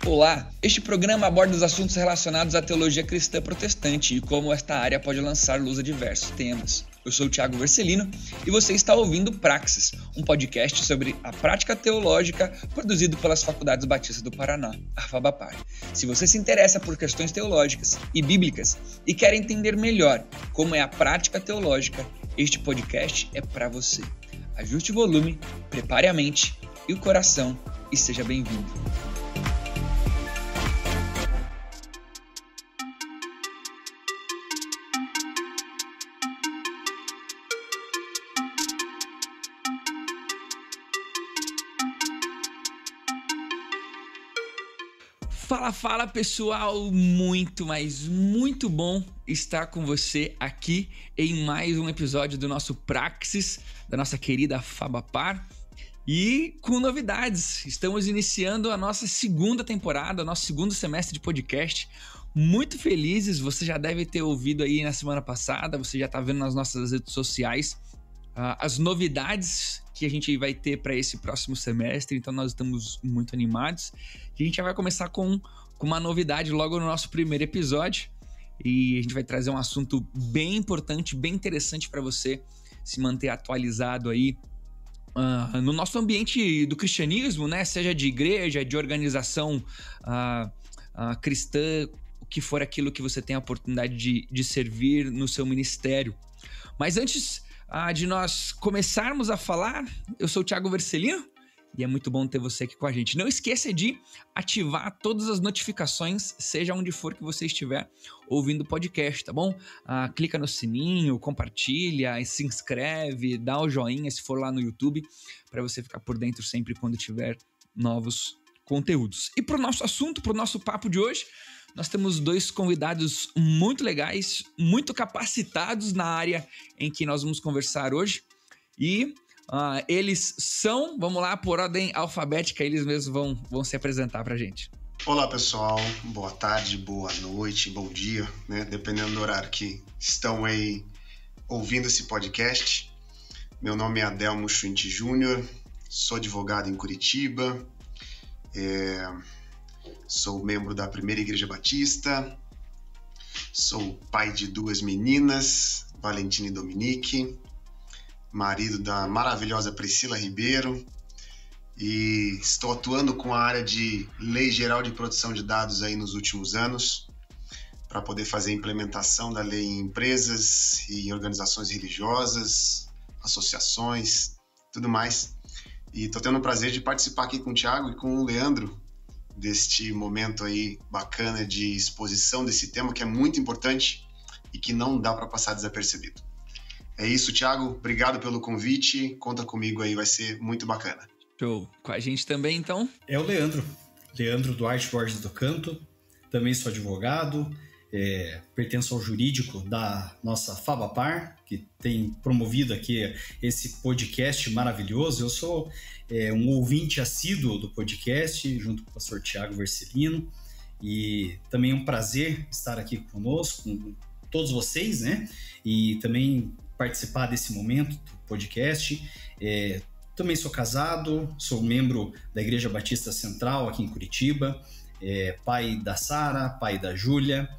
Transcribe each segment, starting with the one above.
Olá, este programa aborda os assuntos relacionados à teologia cristã protestante e como esta área pode lançar luz a diversos temas. Eu sou o Thiago Vercelino e você está ouvindo Praxis, um podcast sobre a prática teológica produzido pelas Faculdades Batistas do Paraná, a FABAPAR. Se você se interessa por questões teológicas e bíblicas e quer entender melhor como é a prática teológica, este podcast é para você. Ajuste o volume, prepare a mente e o coração e seja bem-vindo. Fala pessoal, muito bom estar com você aqui em mais um episódio do nosso Praxis, da nossa querida FABAPAR. E com novidades, estamos iniciando a nossa segunda temporada, nosso segundo semestre de podcast. Muito felizes, você já deve ter ouvido aí na semana passada, você já está vendo nas nossas redes sociais as novidades que a gente vai ter para esse próximo semestre, então nós estamos muito animados. E a gente já vai começar com uma novidade logo no nosso primeiro episódio e a gente vai trazer um assunto bem importante, bem interessante para você se manter atualizado aí no nosso ambiente do cristianismo, né? Seja de igreja, de organização cristã, o que for aquilo que você tem a oportunidade de servir no seu ministério. Mas antes de nós começarmos a falar, eu sou o Thiago Vercelino e é muito bom ter você aqui com a gente. Não esqueça de ativar todas as notificações, seja onde for que você estiver ouvindo o podcast, tá bom? Clica no sininho, compartilha, se inscreve, dá o joinha se for lá no YouTube, para você ficar por dentro sempre quando tiver novos conteúdos. E para o nosso assunto, para o nosso papo de hoje, nós temos dois convidados muito legais, muito capacitados na área em que nós vamos conversar hoje. E eles são, vamos lá, por ordem alfabética, eles mesmos vão se apresentar pra gente. Olá pessoal, boa tarde, boa noite, bom dia, né? Dependendo do horário que estão aí ouvindo esse podcast. Meu nome é Adelmo Schwint Júnior, sou advogado em Curitiba, sou membro da Primeira Igreja Batista, sou pai de duas meninas, Valentina e Dominique, marido da maravilhosa Priscila Ribeiro, e estou atuando com a área de Lei Geral de Proteção de Dados aí nos últimos anos, para poder fazer a implementação da lei em empresas e organizações religiosas, associações, tudo mais. E estou tendo o prazer de participar aqui com o Thiago e com o Leandro, deste momento aí bacana de exposição desse tema que é muito importante e que não dá para passar desapercebido. É isso, Thiago. Obrigado pelo convite. Conta comigo aí, vai ser muito bacana. Show. Com a gente também, então? É o Leandro Duarte Borges do Canto. Também sou advogado, pertenço ao jurídico da nossa FABAPAR, que tem promovido aqui esse podcast maravilhoso. Eu sou um ouvinte assíduo do podcast, junto com o pastor Thiago Vercelino, e também é um prazer estar aqui conosco, com todos vocês, né? E também participar desse momento do podcast. Também sou casado, sou membro da Igreja Batista Central aqui em Curitiba, pai da Sara, pai da Júlia,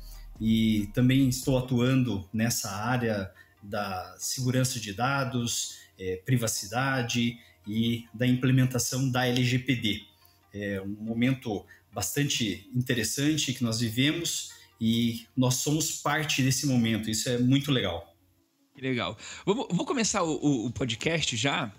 e também estou atuando nessa área da segurança de dados, privacidade e da implementação da LGPD. É um momento bastante interessante que nós vivemos e nós somos parte desse momento, isso é muito legal. Que legal. Vou começar o podcast já,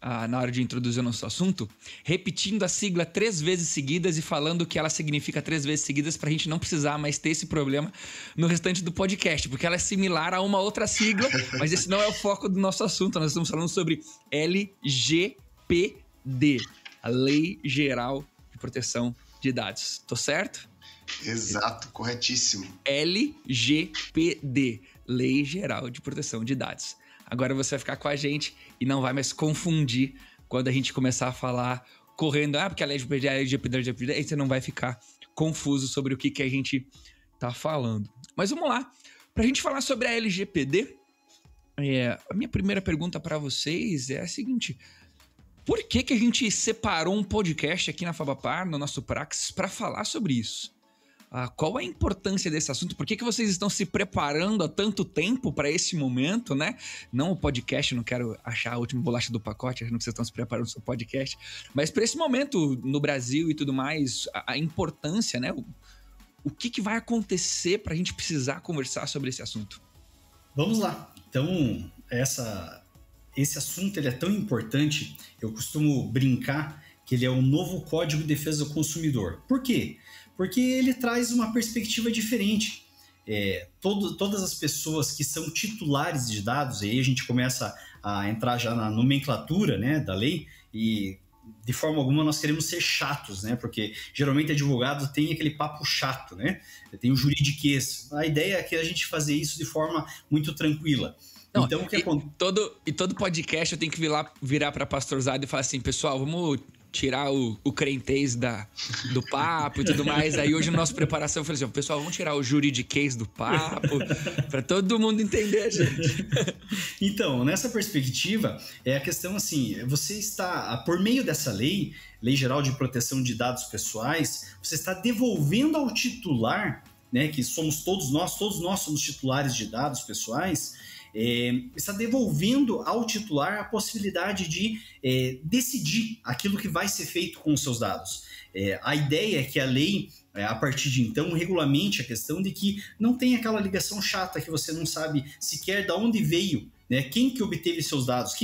na hora de introduzir o nosso assunto, repetindo a sigla 3 vezes seguidas e falando o que ela significa 3 vezes seguidas pra gente não precisar mais ter esse problema no restante do podcast, porque ela é similar a uma outra sigla, mas esse não é o foco do nosso assunto. Nós estamos falando sobre LGPD, a Lei Geral de Proteção de Dados. Tô certo? Exato, corretíssimo. LGPD, Lei Geral de Proteção de Dados. Agora você vai ficar com a gente e não vai mais confundir quando a gente começar a falar correndo, porque a LGPD, aí você não vai ficar confuso sobre o que a gente tá falando. Mas vamos lá, pra gente falar sobre a LGPD, a minha primeira pergunta para vocês é a seguinte: por que a gente separou um podcast aqui na Fabapar, no nosso Praxis, para falar sobre isso? Qual a importância desse assunto? Por que vocês estão se preparando há tanto tempo para esse momento, né? Não o podcast, não quero achar a última bolacha do pacote, achando que vocês estão se preparando para o podcast, mas para esse momento no Brasil e tudo mais, a importância, né? O que vai acontecer para a gente precisar conversar sobre esse assunto? Vamos lá. Então, esse assunto ele é tão importante, eu costumo brincar que ele é o novo Código de Defesa do Consumidor. Por quê? Porque ele traz uma perspectiva diferente. Todas as pessoas que são titulares de dados, e aí a gente começa a entrar já na nomenclatura, né, da lei, e de forma alguma nós queremos ser chatos, né, porque geralmente advogado tem aquele papo chato, né, tem o juridiquês. A ideia é que a gente fazer isso de forma muito tranquila. Não, então, o que todo podcast eu tenho que virar para Pastorzado e falar assim, pessoal, vamos tirar o crentez do papo e tudo mais. Aí hoje na nossa preparação eu falei assim, pessoal, vamos tirar o juridiquês do papo para todo mundo entender, gente. Então, nessa perspectiva, é a questão assim, você está, por meio dessa Lei Geral de Proteção de Dados Pessoais, você está devolvendo ao titular, né, que somos todos nós somos titulares de dados pessoais, está devolvendo ao titular a possibilidade de decidir aquilo que vai ser feito com os seus dados. A ideia é que a lei, a partir de então, regulamente a questão de que não tem aquela ligação chata que você não sabe sequer de onde veio, né? Quem que obteve seus dados,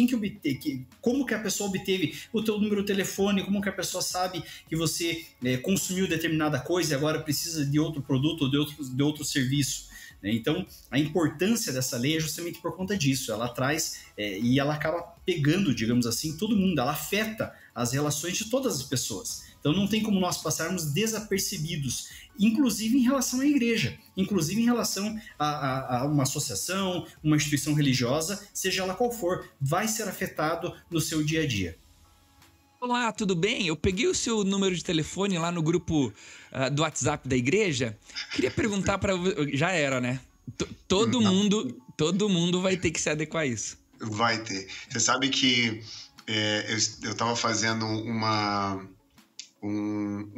como que a pessoa obteve o teu número de telefone, como que a pessoa sabe que você consumiu determinada coisa e agora precisa de outro produto ou de outro serviço. Então, a importância dessa lei é justamente por conta disso. Ela traz e ela acaba pegando, digamos assim, todo mundo. Ela afeta as relações de todas as pessoas. Então, não tem como nós passarmos desapercebidos, inclusive em relação à igreja, inclusive em relação a uma associação, uma instituição religiosa, seja ela qual for, vai ser afetado no seu dia a dia. Olá, tudo bem? Eu peguei o seu número de telefone lá no grupo do WhatsApp da igreja. Queria perguntar para você... Já era, né? Todo mundo vai ter que se adequar a isso. Vai ter. Você sabe que eu estava fazendo uma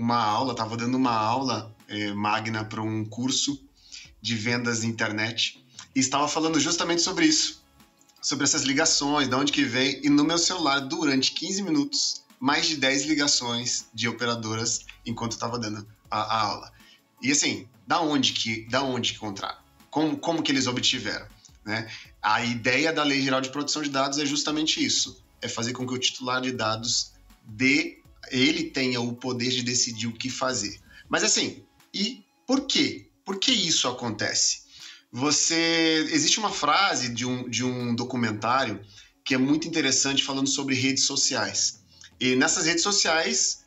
aula, estava dando uma aula magna para um curso de vendas na internet e estava falando justamente sobre isso, sobre essas ligações, de onde que vem, e no meu celular, durante 15 minutos, mais de 10 ligações de operadoras enquanto eu estava dando a aula. E assim, da onde que encontraram? Como que eles obtiveram? Né? A ideia da Lei Geral de Proteção de Dados é justamente isso, é fazer com que o titular de dados ele tenha o poder de decidir o que fazer. Mas assim, e por quê? Por que isso acontece? Existe uma frase de um documentário que é muito interessante falando sobre redes sociais. E nessas redes sociais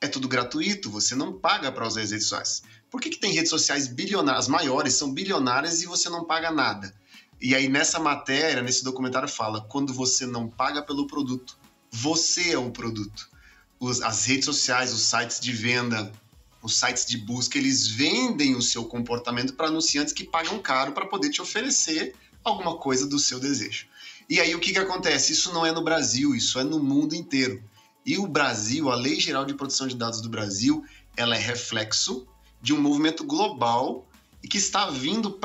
é tudo gratuito, você não paga para usar as redes sociais. Por que tem redes sociais bilionárias? As maiores são bilionárias e você não paga nada. E aí nessa matéria, nesse documentário fala, quando você não paga pelo produto, você é o produto. As redes sociais, os sites de venda, os sites de busca, eles vendem o seu comportamento para anunciantes que pagam caro para poder te oferecer alguma coisa do seu desejo. E aí o que acontece? Isso não é no Brasil, isso é no mundo inteiro. E o Brasil, a Lei Geral de Proteção de Dados do Brasil, ela é reflexo de um movimento global e que está vindo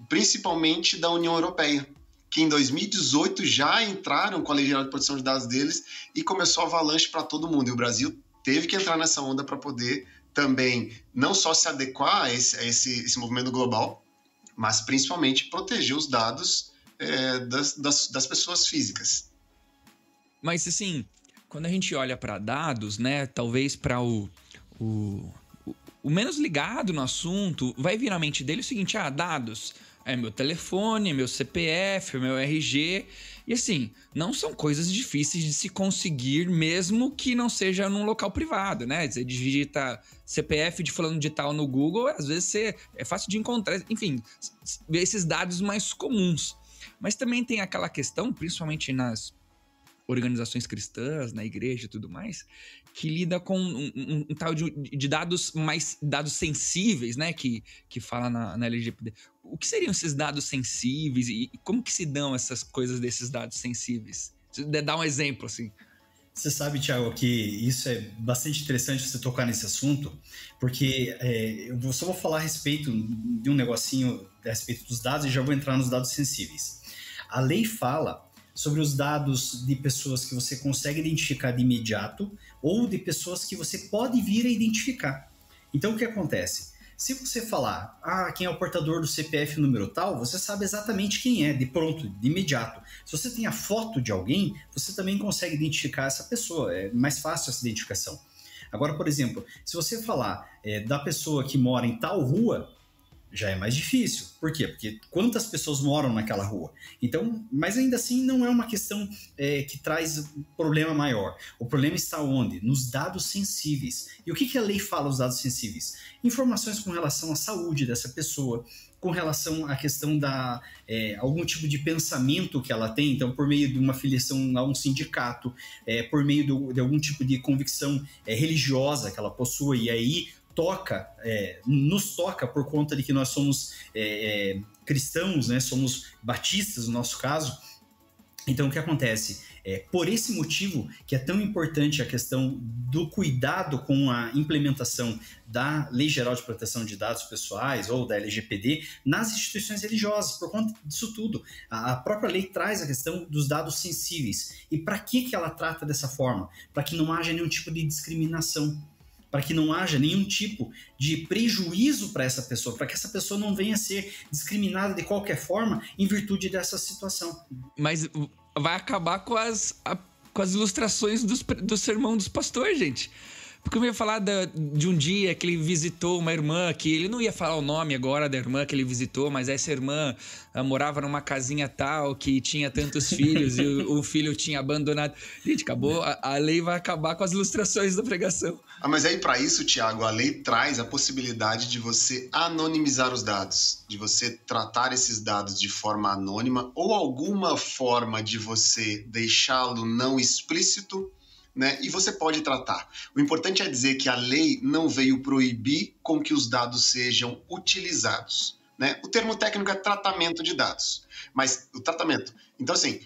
principalmente da União Europeia, que em 2018 já entraram com a Lei Geral de Proteção de Dados deles e começou a avalanche para todo mundo. E o Brasil teve que entrar nessa onda para poder também não só se adequar a esse movimento global, mas principalmente proteger os dados das pessoas físicas. Mas assim, quando a gente olha para dados, né, talvez para o menos ligado no assunto, vai vir na mente dele o seguinte, dados é meu telefone, meu CPF, meu RG, e assim, não são coisas difíceis de se conseguir mesmo que não seja num local privado, né? Você digita CPF de fulano de tal no Google, às vezes é fácil de encontrar, enfim, esses dados mais comuns. Mas também tem aquela questão, principalmente nas organizações cristãs, na igreja e tudo mais, que lida com um tal de dados dados sensíveis, né? Que fala na LGPD. O que seriam esses dados sensíveis e como que se dão essas coisas desses dados sensíveis? Dá um exemplo, assim. Você sabe, Thiago, que isso é bastante interessante você tocar nesse assunto, porque eu só vou falar a respeito de um negocinho a respeito dos dados e já vou entrar nos dados sensíveis. A lei fala sobre os dados de pessoas que você consegue identificar de imediato ou de pessoas que você pode vir a identificar. Então, o que acontece? Se você falar, quem é o portador do CPF número tal, você sabe exatamente quem é, de pronto, de imediato. Se você tem a foto de alguém, você também consegue identificar essa pessoa, é mais fácil essa identificação. Agora, por exemplo, se você falar da pessoa que mora em tal rua, já é mais difícil. Por quê? Porque quantas pessoas moram naquela rua? Então, mas ainda assim não é uma questão que traz problema maior. O problema está onde? Nos dados sensíveis. E o que a lei fala dos dados sensíveis? Informações com relação à saúde dessa pessoa, com relação à questão da algum tipo de pensamento que ela tem, então por meio de uma filiação a um sindicato, por meio de algum tipo de convicção religiosa que ela possua, e aí nos toca por conta de que nós somos cristãos, né? Somos batistas no nosso caso. Então o que acontece? Por esse motivo que é tão importante a questão do cuidado com a implementação da Lei Geral de Proteção de Dados Pessoais ou da LGPD nas instituições religiosas, por conta disso tudo. A própria lei traz a questão dos dados sensíveis. E para que ela trata dessa forma? Para que não haja nenhum tipo de discriminação, para que não haja nenhum tipo de prejuízo para essa pessoa, para que essa pessoa não venha a ser discriminada de qualquer forma em virtude dessa situação. Mas vai acabar com as ilustrações do sermão dos pastores, gente. Porque eu ia falar de um dia que ele visitou uma irmã, que ele não ia falar o nome agora da irmã que ele visitou, mas essa irmã morava numa casinha tal, que tinha tantos filhos e o filho tinha abandonado. Gente, acabou, a lei vai acabar com as ilustrações da pregação. Mas aí para isso, Thiago, a lei traz a possibilidade de você anonimizar os dados, de você tratar esses dados de forma anônima ou alguma forma de você deixá-lo não explícito, né? E você pode tratar. O importante é dizer que a lei não veio proibir com que os dados sejam utilizados, né? O termo técnico é tratamento de dados, mas o tratamento... Então, assim,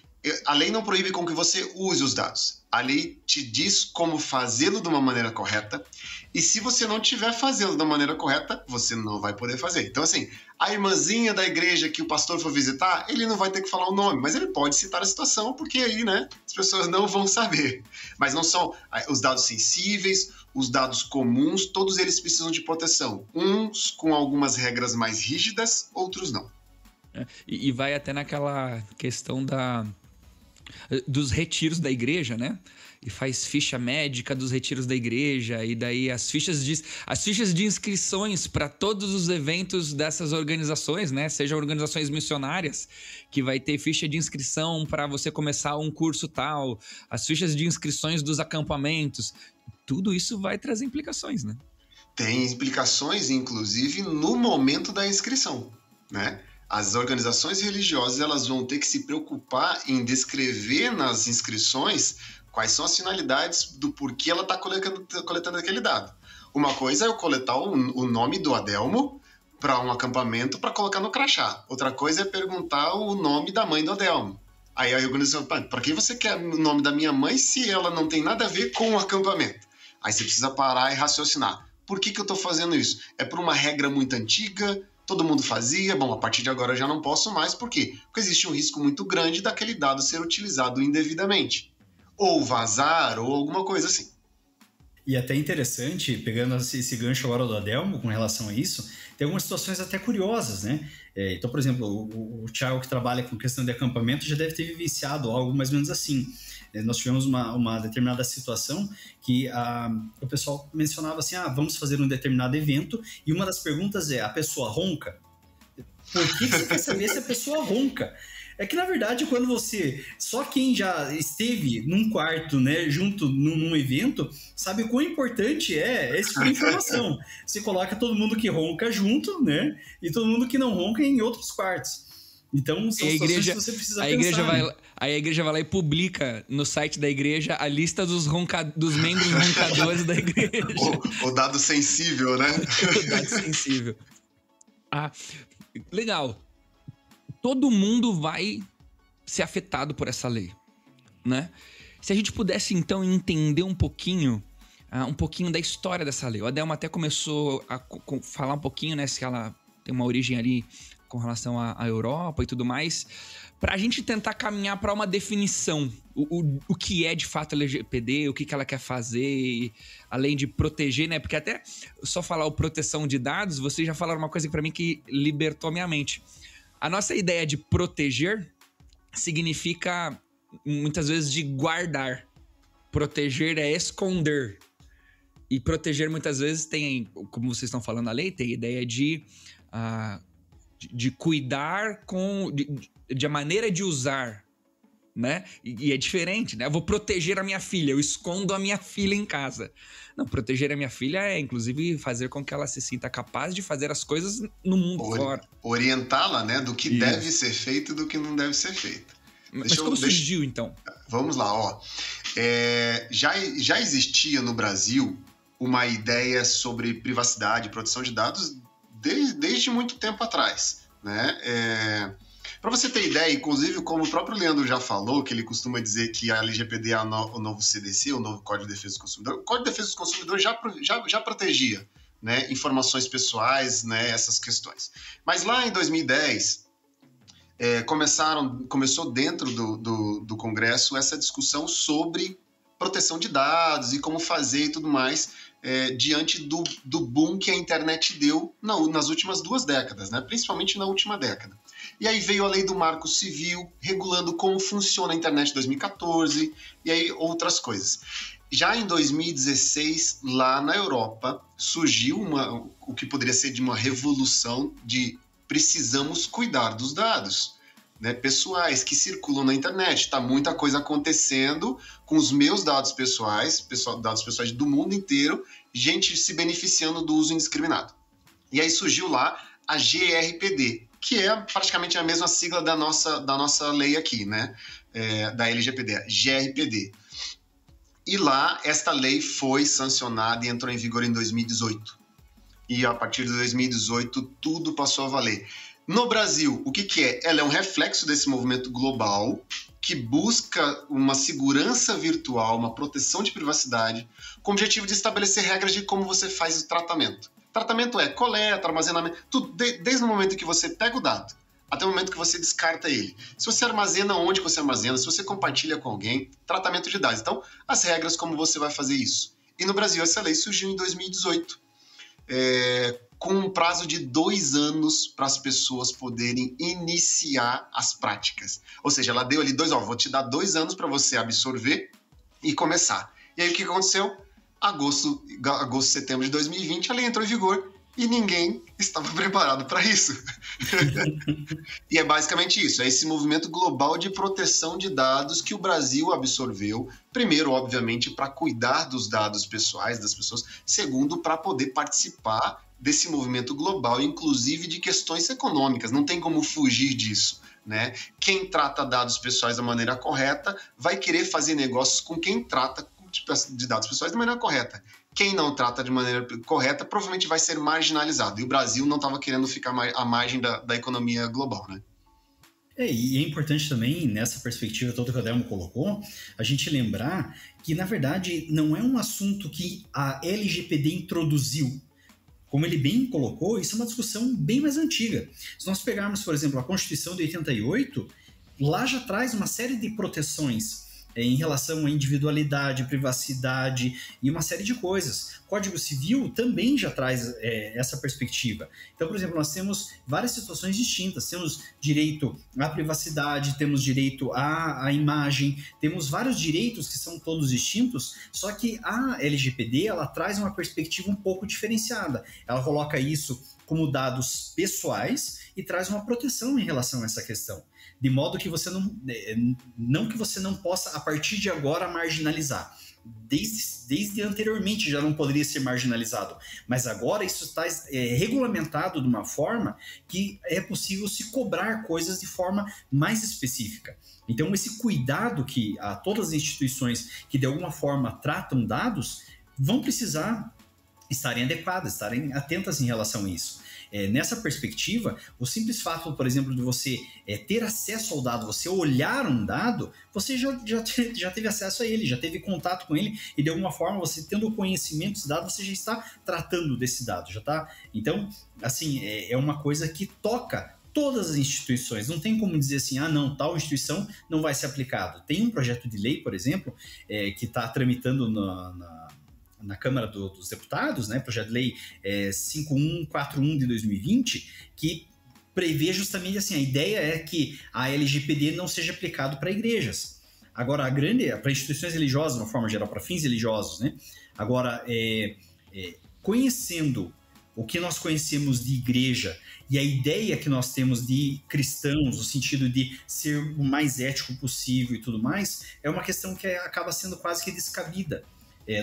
a lei não proíbe com que você use os dados. A lei te diz como fazê-lo de uma maneira correta, e se você não estiver fazendo da maneira correta, você não vai poder fazer. Então, assim, a irmãzinha da igreja que o pastor for visitar, ele não vai ter que falar o nome, mas ele pode citar a situação, porque aí, né, as pessoas não vão saber. Mas não são os dados sensíveis, os dados comuns, todos eles precisam de proteção. Uns com algumas regras mais rígidas, outros não. E vai até naquela questão dos retiros da igreja, né? E faz ficha médica dos retiros da igreja, e daí as fichas de inscrições para todos os eventos dessas organizações, né? Sejam organizações missionárias, que vai ter ficha de inscrição para você começar um curso tal, as fichas de inscrições dos acampamentos, tudo isso vai trazer implicações, né? Tem implicações, inclusive, no momento da inscrição, né? As organizações religiosas, elas vão ter que se preocupar em descrever nas inscrições quais são as finalidades do porquê ela está coletando aquele dado. Uma coisa é eu coletar o nome do Adelmo para um acampamento para colocar no crachá. Outra coisa é perguntar o nome da mãe do Adelmo. Aí a organização, para que você quer o nome da minha mãe se ela não tem nada a ver com o acampamento? Aí você precisa parar e raciocinar. Por que eu estou fazendo isso? É por uma regra muito antiga? Todo mundo fazia, bom, a partir de agora eu já não posso mais, por quê? Porque existe um risco muito grande daquele dado ser utilizado indevidamente, ou vazar, ou alguma coisa assim. E até interessante, pegando esse gancho agora do Adelmo com relação a isso, tem algumas situações até curiosas, né? Então, por exemplo, o Thiago que trabalha com questão de acampamento já deve ter vivenciado algo mais ou menos assim. Nós tivemos uma determinada situação que o pessoal mencionava assim, vamos fazer um determinado evento, e uma das perguntas é, a pessoa ronca? Por que você quer saber se a pessoa ronca? É que, na verdade, quando só quem já esteve num quarto, né, junto num evento, sabe o quão importante é esse tipo de informação. Você coloca todo mundo que ronca junto, né, e todo mundo que não ronca em outros quartos. Então, são situações que você precisa pensar. A igreja vai lá e publica no site da igreja a lista dos membros roncadores da igreja. O dado sensível, né? O dado sensível. Legal. Todo mundo vai ser afetado por essa lei, né? Se a gente pudesse, então, entender um pouquinho da história dessa lei. A Delma até começou a falar um pouquinho, né, se ela tem uma origem ali com relação à Europa e tudo mais, para a gente tentar caminhar para uma definição, o que é de fato a LGPD, o que ela quer fazer, além de proteger, né? Porque até só falar o proteção de dados, vocês já falaram uma coisa para mim que libertou minha mente. A nossa ideia de proteger significa, muitas vezes, de guardar. Proteger é esconder. E proteger, muitas vezes, tem, como vocês estão falando na lei, tem a ideia de cuidar de a maneira de usar, né? E é diferente, né? Eu vou proteger a minha filha, eu escondo a minha filha em casa. Não, proteger a minha filha é, inclusive, fazer com que ela se sinta capaz de fazer as coisas no mundo fora. Orientá-la, né? Do que deve ser feito e do que não deve ser feito. Mas como surgiu, então? Vamos lá, ó. Já existia no Brasil uma ideia sobre privacidade e proteção de dados desde muito tempo atrás, né? Para você ter ideia, inclusive, como o próprio Leandro já falou, que ele costuma dizer que a LGPD é o novo CDC, o novo Código de Defesa do Consumidor, o Código de Defesa do Consumidor já protegia, né, informações pessoais, né, essas questões. Mas lá em 2010, começou dentro do Congresso essa discussão sobre proteção de dados e como fazer e tudo mais, diante do boom que a internet deu nas últimas 2 décadas, né, principalmente na última década. E aí veio a lei do Marco Civil, regulando como funciona a internet em 2014, e aí outras coisas. Já em 2016, lá na Europa, surgiu o que poderia ser de uma revolução de precisamos cuidar dos dados, né, pessoais que circulam na internet. Está muita coisa acontecendo com os meus dados pessoais, dados pessoais do mundo inteiro, gente se beneficiando do uso indiscriminado. E aí surgiu lá a GRPD, que é praticamente a mesma sigla da nossa lei aqui, né? Da LGPD, GRPD. E lá, esta lei foi sancionada e entrou em vigor em 2018. E a partir de 2018, tudo passou a valer. No Brasil, o que é? Ela é um reflexo desse movimento global que busca uma segurança virtual, uma proteção de privacidade, com o objetivo de estabelecer regras de como você faz o tratamento. Tratamento é coleta, armazenamento, tudo, desde o momento que você pega o dado até o momento que você descarta ele. Se você armazena, onde você armazena, se você compartilha com alguém, tratamento de dados. Então, as regras, como você vai fazer isso. E no Brasil, essa lei surgiu em 2018, com um prazo de 2 anos para as pessoas poderem iniciar as práticas. Ou seja, ela deu ali vou te dar 2 anos para você absorver e começar. E aí, o que aconteceu? Agosto, setembro de 2020, a lei entrou em vigor e ninguém estava preparado para isso. E é basicamente isso, é esse movimento global de proteção de dados que o Brasil absorveu, primeiro, obviamente, para cuidar dos dados pessoais das pessoas, segundo, para poder participar desse movimento global, inclusive de questões econômicas, não tem como fugir disso, né? Quem trata dados pessoais da maneira correta vai querer fazer negócios com quem trata de dados pessoais de maneira correta. Quem não trata de maneira correta provavelmente vai ser marginalizado. E o Brasil não estava querendo ficar à margem da economia global, né? E é importante também, nessa perspectiva toda que a Delma colocou, a gente lembrar que, na verdade, não é um assunto que a LGPD introduziu. Como ele bem colocou, isso é uma discussão bem mais antiga. Se nós pegarmos, por exemplo, a Constituição de 88, lá já traz uma série de proteções em relação à individualidade, privacidade e uma série de coisas. O Código Civil também já traz essa perspectiva. Então, por exemplo, nós temos várias situações distintas. Temos direito à privacidade, temos direito à imagem, temos vários direitos que são todos distintos, só que a LGPD ela traz uma perspectiva um pouco diferenciada. Ela coloca isso como dados pessoais e traz uma proteção em relação a essa questão. De modo que você não que você não possa, a partir de agora, marginalizar. Desde anteriormente já não poderia ser marginalizado, mas agora isso está regulamentado de uma forma que é possível se cobrar coisas de forma mais específica. Então, esse cuidado que todas as instituições que de alguma forma tratam dados vão precisar estarem adequadas, estarem atentas em relação a isso. Nessa perspectiva, o simples fato, por exemplo, de você ter acesso ao dado, você olhar um dado, você já teve acesso a ele, já teve contato com ele, e de alguma forma, você tendo conhecimento desse dado, você já está tratando desse dado, já está? Então, assim, é uma coisa que toca todas as instituições. Não tem como dizer assim, não, tal instituição não vai ser aplicado. Tem um projeto de lei, por exemplo, que está tramitando na Câmara dos Deputados, né, projeto de lei 5141 de 2020, que prevê justamente assim, a ideia é que a LGPD não seja aplicado para igrejas. Agora, para instituições religiosas, de uma forma geral, para fins religiosos, né? Agora, conhecendo o que nós conhecemos de igreja e a ideia que nós temos de cristãos, no sentido de ser o mais ético possível e tudo mais, é uma questão que acaba sendo quase que descabida.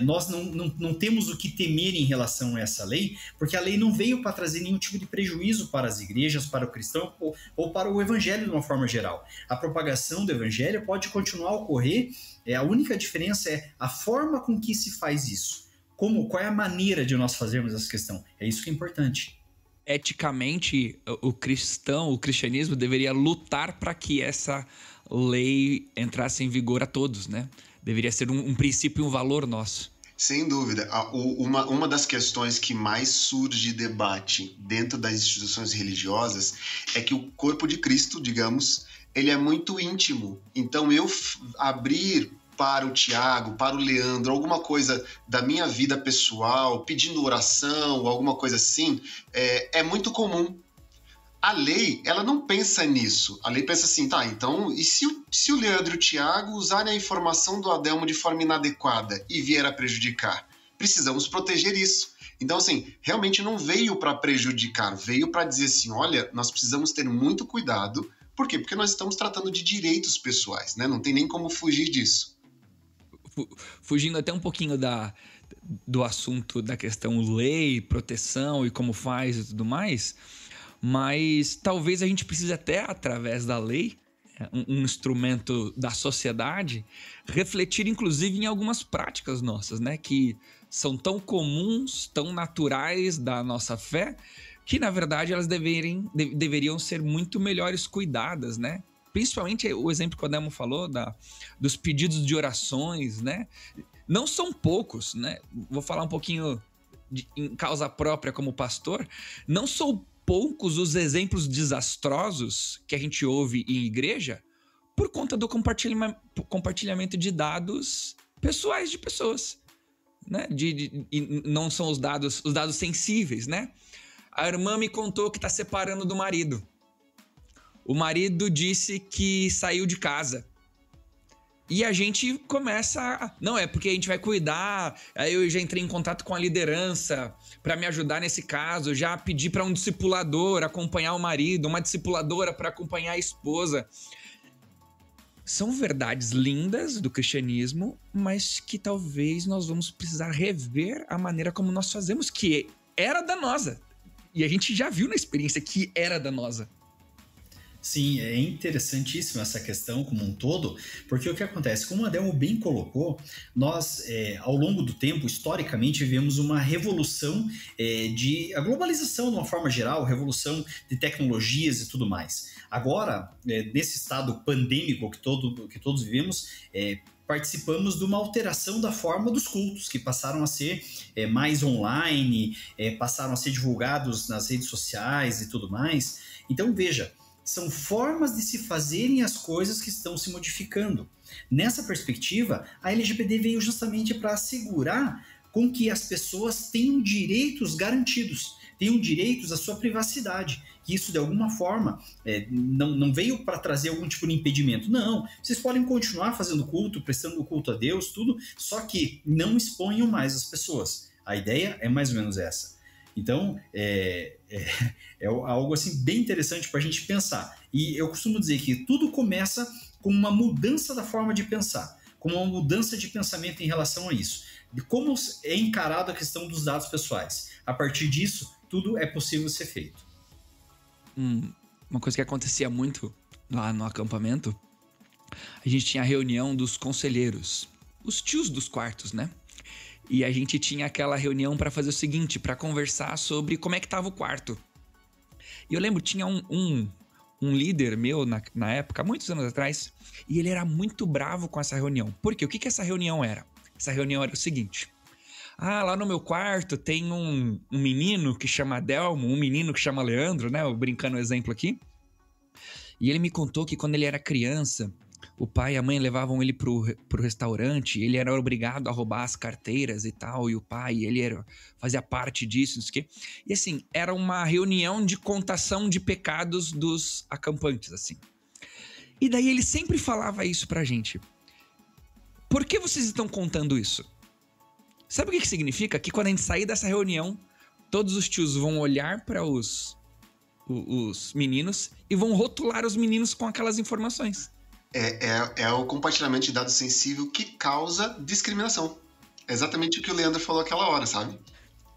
Nós não temos o que temer em relação a essa lei, porque a lei não veio para trazer nenhum tipo de prejuízo para as igrejas, para o cristão ou para o evangelho de uma forma geral. A propagação do evangelho pode continuar a ocorrer, a única diferença é a forma com que se faz isso. Qual é a maneira de nós fazermos essa questão? É isso que é importante. Eticamente, o cristianismo deveria lutar para que essa lei entrasse em vigor a todos, né? Deveria ser um princípio e um valor nosso. Sem dúvida. Uma das questões que mais surge debate dentro das instituições religiosas é que o corpo de Cristo, digamos, ele é muito íntimo. Então, eu abrir para o Tiago, para o Leandro, alguma coisa da minha vida pessoal, pedindo oração, alguma coisa assim, é muito comum. A lei, ela não pensa nisso. A lei pensa assim, então, e se o Leandro e o Tiago usarem a informação do Adelmo de forma inadequada e vier a prejudicar? Precisamos proteger isso. Então, assim, realmente não veio para prejudicar, veio para dizer assim, olha, nós precisamos ter muito cuidado. Por quê? Porque nós estamos tratando de direitos pessoais, né? Não tem nem como fugir disso. Fugindo até um pouquinho do assunto da questão lei, proteção e como faz e tudo mais, mas talvez a gente precise até, através da lei, um instrumento da sociedade, refletir inclusive em algumas práticas nossas, né? Que são tão comuns, tão naturais da nossa fé, que na verdade elas deveriam ser muito melhores cuidadas, né? Principalmente o exemplo que o Adelmo falou dos pedidos de orações, né? Não são poucos, né? Vou falar um pouquinho em causa própria como pastor. Não são poucos os exemplos desastrosos que a gente ouve em igreja por conta do compartilhamento de dados pessoais de pessoas, né? E não são os dados sensíveis, né? A irmã me contou que está separando do marido. O marido disse que saiu de casa. E a gente começa... Não, é porque a gente vai cuidar. Aí eu já entrei em contato com a liderança para me ajudar nesse caso. Já pedi para um discipulador acompanhar o marido, uma discipuladora para acompanhar a esposa. São verdades lindas do cristianismo, mas que talvez nós vamos precisar rever a maneira como nós fazemos, que era danosa. E a gente já viu na experiência que era danosa. Sim, é interessantíssima essa questão como um todo, porque o que acontece, como o Adelmo bem colocou, nós, ao longo do tempo, historicamente, vivemos uma revolução a globalização de uma forma geral, revolução de tecnologias e tudo mais. Agora, nesse estado pandêmico que todos vivemos, participamos de uma alteração da forma dos cultos, que passaram a ser mais online, passaram a ser divulgados nas redes sociais e tudo mais. Então, veja, são formas de se fazerem as coisas que estão se modificando. Nessa perspectiva, a LGPD veio justamente para assegurar com que as pessoas tenham direitos garantidos, tenham direitos à sua privacidade, que isso de alguma forma não veio para trazer algum tipo de impedimento. Não, vocês podem continuar fazendo culto, prestando culto a Deus, tudo, só que não exponham mais as pessoas. A ideia é mais ou menos essa. Então, é algo assim bem interessante para a gente pensar. E eu costumo dizer que tudo começa com uma mudança da forma de pensar, com uma mudança de pensamento em relação a isso, de como é encarada a questão dos dados pessoais. A partir disso, tudo é possível ser feito. Uma coisa que acontecia muito lá no acampamento, a gente tinha a reunião dos conselheiros, os tios dos quartos, né? E a gente tinha aquela reunião para fazer o seguinte, para conversar sobre como é que tava o quarto. E eu lembro, tinha um líder meu na época, muitos anos atrás, e ele era muito bravo com essa reunião. Por quê? O que essa reunião era? Essa reunião era o seguinte: lá no meu quarto tem um menino que chama Delmo, um menino que chama Leandro, né? Eu brincando o exemplo aqui. E ele me contou que quando ele era criança, o pai e a mãe levavam ele pro restaurante, ele era obrigado a roubar as carteiras e tal, e o pai, fazia parte disso, não sei o quê. E assim, era uma reunião de contação de pecados dos acampantes, assim. E daí ele sempre falava isso pra gente. Por que vocês estão contando isso? Sabe o que significa? Que quando a gente sair dessa reunião, todos os tios vão olhar para os meninos e vão rotular os meninos com aquelas informações. É o compartilhamento de dados sensível que causa discriminação. É exatamente o que o Leandro falou aquela hora, sabe?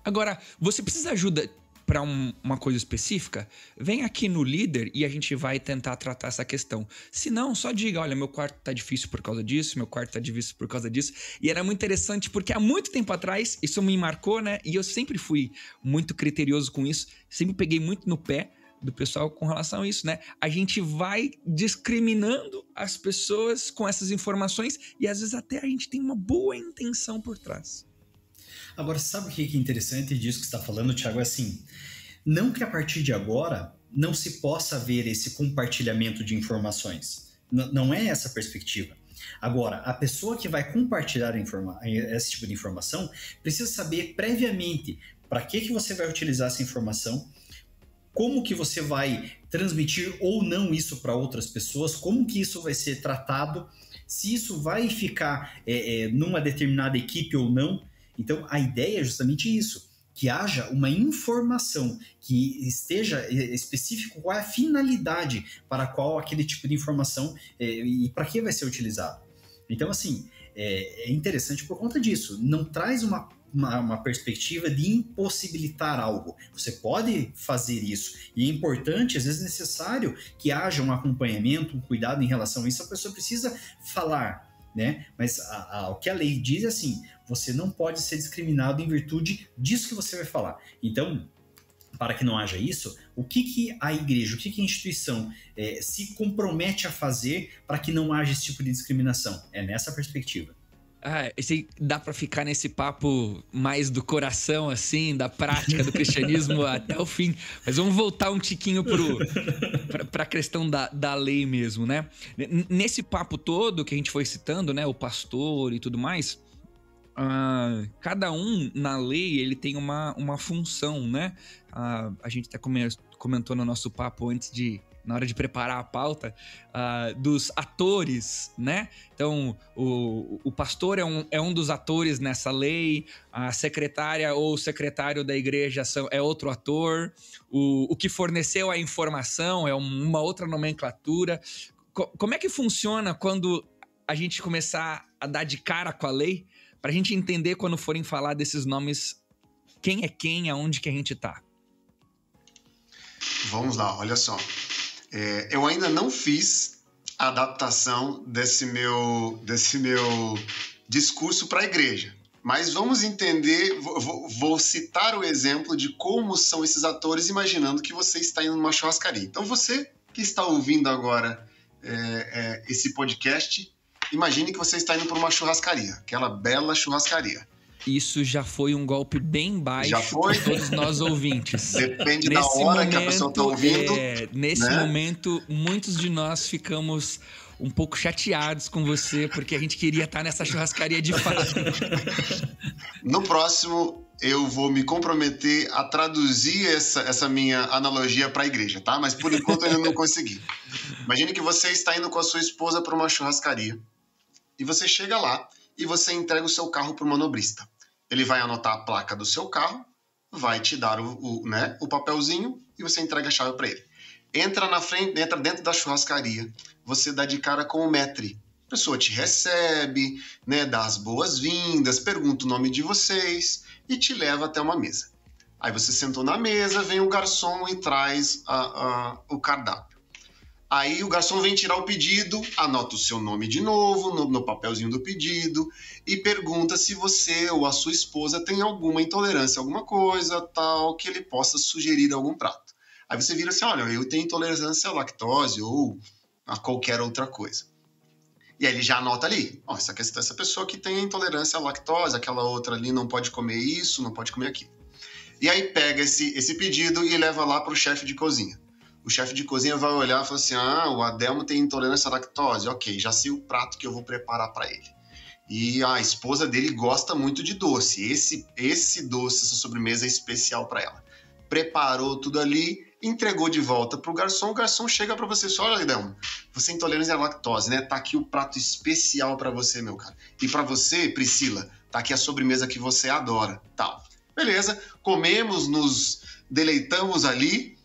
Agora, você precisa de ajuda para uma coisa específica? Vem aqui no líder e a gente vai tentar tratar essa questão. Se não, só diga, olha, meu quarto tá difícil por causa disso, meu quarto tá difícil por causa disso. E era muito interessante porque há muito tempo atrás, isso me marcou, né? E eu sempre fui muito criterioso com isso, sempre peguei muito no pé do pessoal com relação a isso, né? A gente vai discriminando as pessoas com essas informações e às vezes até a gente tem uma boa intenção por trás. Agora, sabe o que é interessante disso que você está falando, Thiago? É assim, não que a partir de agora não se possa ver esse compartilhamento de informações. Não é essa a perspectiva. Agora, a pessoa que vai compartilhar esse tipo de informação precisa saber previamente para que você vai utilizar essa informação, como que você vai transmitir ou não isso para outras pessoas, como que isso vai ser tratado, se isso vai ficar numa determinada equipe ou não. Então, a ideia é justamente isso, que haja uma informação que esteja específico qual é a finalidade para qual aquele tipo de informação e para que vai ser utilizado. Então, assim, é interessante por conta disso. Não traz uma perspectiva de impossibilitar algo. Você pode fazer isso. E é importante, às vezes necessário, que haja um acompanhamento, um cuidado em relação a isso. A pessoa precisa falar, né? Mas o que a lei diz é assim, você não pode ser discriminado em virtude disso que você vai falar. Então, para que não haja isso, o que a igreja, o que a instituição se compromete a fazer para que não haja esse tipo de discriminação? É nessa perspectiva. Dá pra ficar nesse papo mais do coração, assim, da prática do cristianismo até o fim. Mas vamos voltar um tiquinho pra questão da lei mesmo, né? Nesse papo todo que a gente foi citando, né? O pastor e tudo mais, cada um na lei, ele tem uma função, né? A gente até comentou no nosso papo na hora de preparar a pauta, dos atores, né? Então, o pastor é um dos atores nessa lei, a secretária ou o secretário da igreja é outro ator, o que forneceu a informação é uma outra nomenclatura. Como é que funciona quando a gente começar a dar de cara com a lei, para a gente entender quando forem falar desses nomes, quem é quem, aonde que a gente tá? Vamos lá, olha só. Eu ainda não fiz a adaptação desse meu discurso para a igreja, mas vamos entender, vou citar o exemplo de como são esses atores, imaginando que você está indo numa churrascaria. Então você que está ouvindo agora esse podcast, imagine que você está indo para uma churrascaria, aquela bela churrascaria. Isso já foi um golpe bem baixo para todos nós ouvintes. Depende da hora que a pessoa está ouvindo. Nesse momento, muitos de nós ficamos um pouco chateados com você, porque a gente queria estar nessa churrascaria de fato. No próximo, eu vou me comprometer a traduzir essa minha analogia para a igreja, tá? Mas por enquanto eu ainda não consegui. Imagine que você está indo com a sua esposa para uma churrascaria e você chega lá e você entrega o seu carro para o manobrista. Ele vai anotar a placa do seu carro, vai te dar o papelzinho e você entrega a chave para ele. Entra dentro da churrascaria, você dá de cara com o maître. A pessoa te recebe, né, dá as boas-vindas, pergunta o nome de vocês e te leva até uma mesa. Aí você sentou na mesa, vem o garçom e traz o cardápio. Aí o garçom vem tirar o pedido, anota o seu nome de novo no papelzinho do pedido e pergunta se você ou a sua esposa tem alguma intolerância a alguma coisa, tal, que ele possa sugerir algum prato. Aí você vira assim, olha, eu tenho intolerância à lactose ou a qualquer outra coisa. E aí ele já anota ali, ó, essa pessoa que tem intolerância à lactose, aquela outra ali não pode comer isso, não pode comer aquilo. E aí pega esse pedido e leva lá para o chefe de cozinha. O chefe de cozinha vai olhar e falar assim, o Adelmo tem intolerância à lactose, ok, já sei o prato que eu vou preparar para ele. E a esposa dele gosta muito de doce, esse doce, essa sobremesa é especial para ela. Preparou tudo ali, entregou de volta pro garçom, o garçom chega para você e fala, olha, Adelmo, você tem intolerância à lactose, né? Tá aqui o prato especial para você, meu cara. E para você, Priscila, tá aqui a sobremesa que você adora, tal. Beleza, comemos, nos deleitamos ali,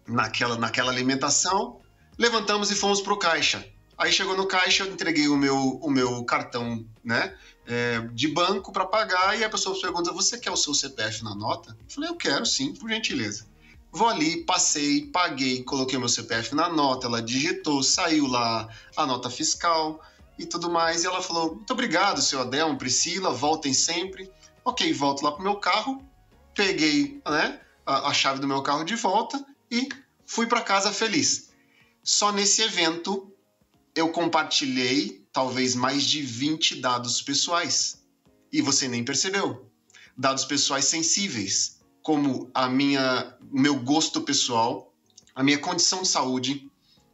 naquela alimentação, levantamos e fomos pro caixa. Aí chegou no caixa, eu entreguei o meu cartão, né, de banco para pagar e a pessoa pergunta, você quer o seu CPF na nota? Eu falei, eu quero sim, por gentileza. Vou ali, passei, paguei, coloquei o meu CPF na nota, ela digitou, saiu lá a nota fiscal e tudo mais, e ela falou, muito obrigado, seu Adelmo, Priscila, voltem sempre. Ok, volto lá pro meu carro, peguei, né, a chave do meu carro de volta e fui para casa feliz. Só nesse evento eu compartilhei talvez mais de 20 dados pessoais. E você nem percebeu. Dados pessoais sensíveis, como o meu gosto pessoal, a minha condição de saúde,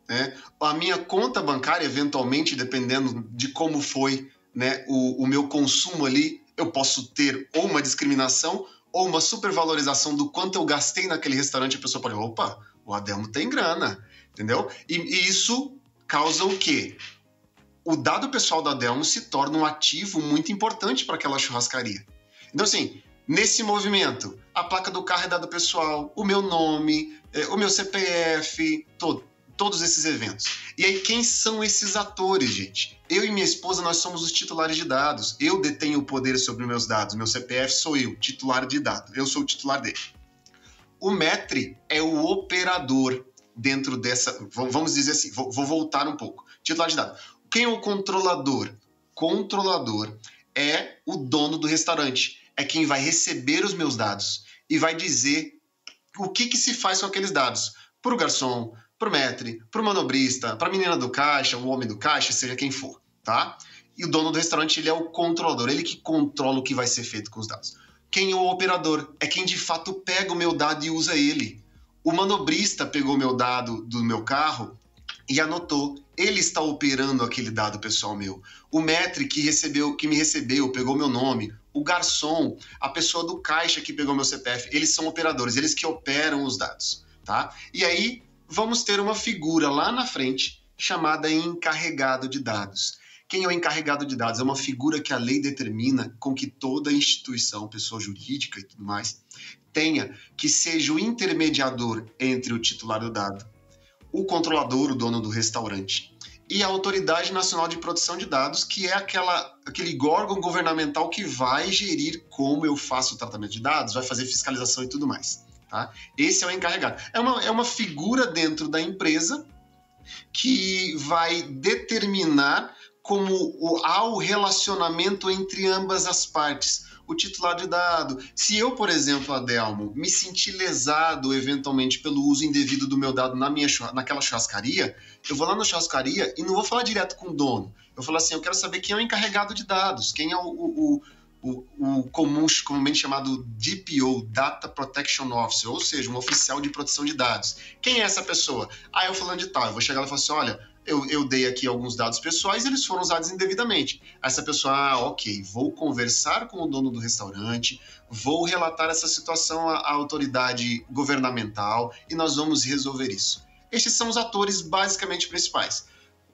né, a minha conta bancária, eventualmente, dependendo de como foi, né, o meu consumo ali, eu posso ter ou uma discriminação ou uma supervalorização do quanto eu gastei naquele restaurante. A pessoa pode, opa, o Adelmo tem grana, entendeu? E isso causa o quê? O dado pessoal do Adelmo se torna um ativo muito importante para aquela churrascaria. Então, assim, nesse movimento, a placa do carro é dado pessoal, o meu nome, o meu CPF, todos esses eventos. E aí, quem são esses atores, gente? Eu e minha esposa, nós somos os titulares de dados. Eu detenho o poder sobre meus dados. Meu CPF sou eu, titular de dados. Eu sou o titular dele. O METRE é o operador dentro dessa... Vamos dizer assim, vou voltar um pouco. Titular de dados. Quem é o controlador? Controlador é o dono do restaurante. É quem vai receber os meus dados e vai dizer o que se faz com aqueles dados. Para o garçom, para o maître, para o manobrista, para a menina do caixa, o homem do caixa, seja quem for, tá? E o dono do restaurante, ele é o controlador, ele que controla o que vai ser feito com os dados. Quem é o operador? É quem de fato pega o meu dado e usa ele. O manobrista pegou o meu dado do meu carro e anotou. Ele está operando aquele dado pessoal meu. O maître que me recebeu, pegou meu nome. O garçom, a pessoa do caixa que pegou meu CPF, eles são operadores, eles que operam os dados, tá? E aí vamos ter uma figura lá na frente chamada encarregado de dados. Quem é o encarregado de dados? É uma figura que a lei determina com que toda instituição, pessoa jurídica e tudo mais, tenha que seja o intermediador entre o titular do dado, o controlador, o dono do restaurante, e a Autoridade Nacional de Proteção de Dados, que é aquele órgão governamental que vai gerir como eu faço o tratamento de dados, vai fazer fiscalização e tudo mais. Tá? Esse é o encarregado. É uma figura dentro da empresa que vai determinar como há o relacionamento entre ambas as partes. O titular de dado. Se eu, por exemplo, Adelmo, me sentir lesado eventualmente pelo uso indevido do meu dado naquela churrascaria, eu vou lá na churrascaria e não vou falar direto com o dono. Eu falo assim, eu quero saber quem é o encarregado de dados, quem é o comumente chamado DPO, Data Protection Officer, ou seja, um oficial de proteção de dados. Quem é essa pessoa? Eu falando de tal, eu vou chegar lá e falar assim, olha, eu dei aqui alguns dados pessoais e eles foram usados indevidamente. Essa pessoa, ok, vou conversar com o dono do restaurante, vou relatar essa situação à autoridade governamental e nós vamos resolver isso. Estes são os atores basicamente principais.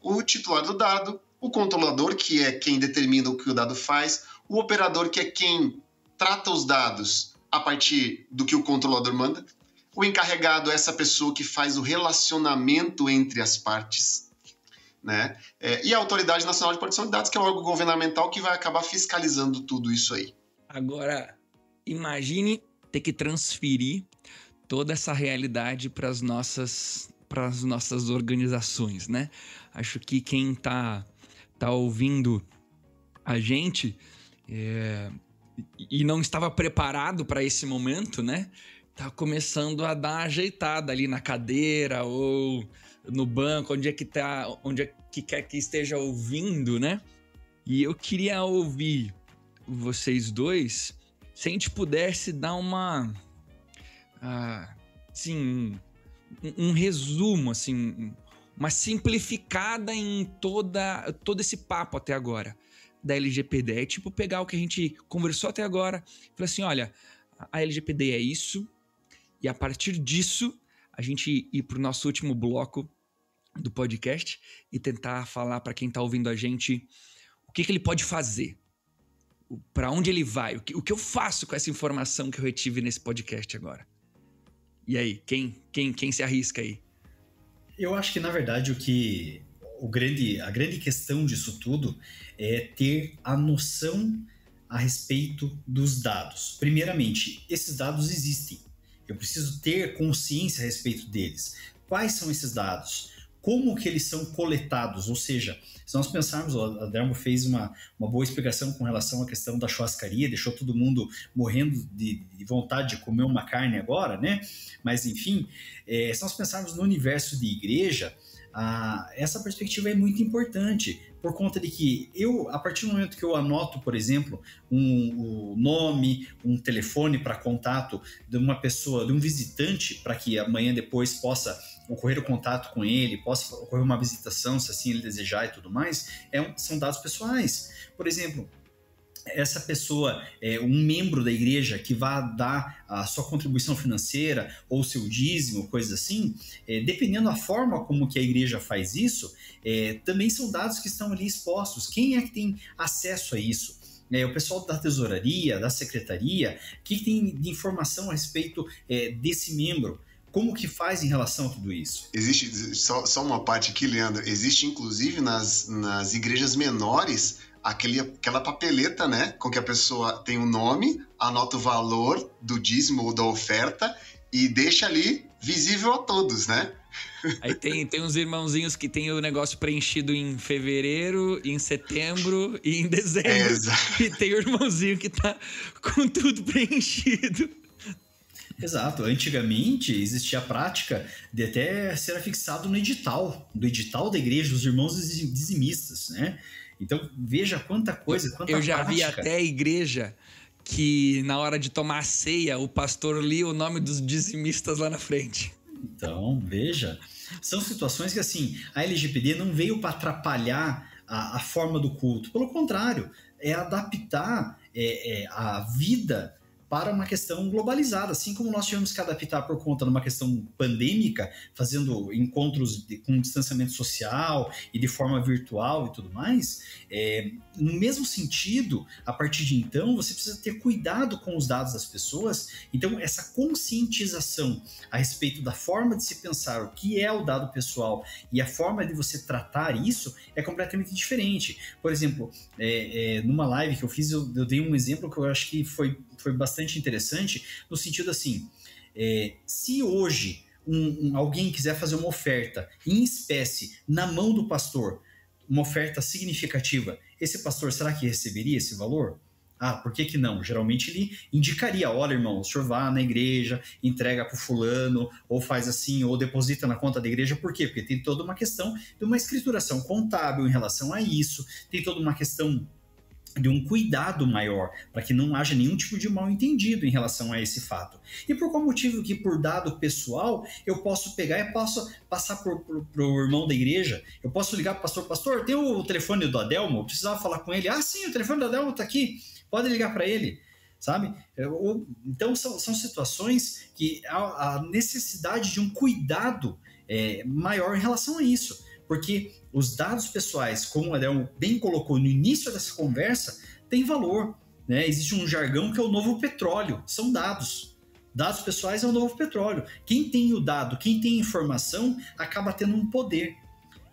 O titular do dado, o controlador, que é quem determina o que o dado faz, o operador, que é quem trata os dados a partir do que o controlador manda, o encarregado é essa pessoa que faz o relacionamento entre as partes, né? E a Autoridade Nacional de Proteção de Dados, que é o órgão governamental que vai acabar fiscalizando tudo isso aí. Agora, imagine ter que transferir toda essa realidade para para as nossas organizações, né? Acho que quem tá ouvindo a gente e não estava preparado para esse momento, né? Tá começando a dar uma ajeitada ali na cadeira ou no banco, onde é que quer que esteja ouvindo, né? E eu queria ouvir vocês dois, se a gente pudesse dar um resumo, assim, uma simplificada em todo esse papo até agora da LGPD. É tipo pegar o que a gente conversou até agora e falar assim, olha, a LGPD é isso, e a partir disso a gente ir pro nosso último bloco do podcast e tentar falar para quem tá ouvindo a gente o que ele pode fazer, para onde ele vai, o que eu faço com essa informação que eu retive nesse podcast agora. E aí, quem se arrisca aí? Eu acho que, na verdade, a grande questão disso tudo é ter a noção a respeito dos dados. Primeiramente, esses dados existem. Eu preciso ter consciência a respeito deles. Quais são esses dados? Como que eles são coletados? Ou seja, se nós pensarmos, a Delmo fez uma boa explicação com relação à questão da churrascaria, deixou todo mundo morrendo de vontade de comer uma carne agora, né? Mas, enfim, se nós pensarmos no universo de igreja, essa perspectiva é muito importante, por conta de que a partir do momento que eu anoto, por exemplo, um nome, um telefone para contato de uma pessoa, de um visitante, para que amanhã depois possa ocorrer o contato com ele, possa ocorrer uma visitação, se assim ele desejar e tudo mais, são dados pessoais. Por exemplo, essa pessoa um membro da igreja que vai dar a sua contribuição financeira ou seu dízimo, coisas assim, dependendo da forma como que a igreja faz isso, também são dados que estão ali expostos. Quem é que tem acesso a isso? O pessoal da tesouraria, da secretaria, o que tem de informação a respeito desse membro? Como que faz em relação a tudo isso? Existe, só uma parte aqui, Leandro, existe inclusive nas igrejas menores aquela papeleta, né, com que a pessoa tem o nome, anota o valor do dízimo ou da oferta e deixa ali visível a todos, né? Aí tem uns irmãozinhos que tem o negócio preenchido em fevereiro, em setembro e em dezembro. E tem o irmãozinho que tá com tudo preenchido. Exato. Antigamente existia a prática de até ser afixado no edital, do edital da igreja, os irmãos dizimistas, né? Então, veja quanta coisa, quanta prática. Eu já vi até a igreja que, na hora de tomar a ceia, o pastor lia o nome dos dizimistas lá na frente. Então, veja. São situações que, assim, a LGPD não veio para atrapalhar a forma do culto. Pelo contrário, é adaptar a vida para uma questão globalizada, assim como nós tivemos que adaptar por conta de uma questão pandêmica, fazendo encontros com distanciamento social e de forma virtual e tudo mais, no mesmo sentido, a partir de então, você precisa ter cuidado com os dados das pessoas. Então, essa conscientização a respeito da forma de se pensar o que é o dado pessoal e a forma de você tratar isso é completamente diferente. Por exemplo, numa live que eu fiz, eu dei um exemplo que eu acho que foi bastante interessante, no sentido assim, se hoje alguém quiser fazer uma oferta em espécie na mão do pastor, uma oferta significativa, esse pastor, será que receberia esse valor? Por que não? Geralmente ele indicaria, olha, irmão, o senhor vá na igreja, entrega para o fulano, ou faz assim, ou deposita na conta da igreja. Por quê? Porque tem toda uma questão de uma escrituração contábil em relação a isso, tem toda uma questão de um cuidado maior, para que não haja nenhum tipo de mal entendido em relação a esse fato. E por qual motivo que por dado pessoal eu posso pegar e posso passar pro irmão da igreja, eu posso ligar para o pastor, tem o telefone do Adelmo, eu precisava falar com ele, sim, o telefone do Adelmo está aqui, pode ligar para ele, sabe? Então são situações que há a necessidade de um cuidado maior em relação a isso, porque os dados pessoais, como o Adelmo bem colocou no início dessa conversa, tem valor, né? Existe um jargão que é o novo petróleo, são dados. Dados pessoais é o novo petróleo. Quem tem o dado, quem tem informação, acaba tendo um poder.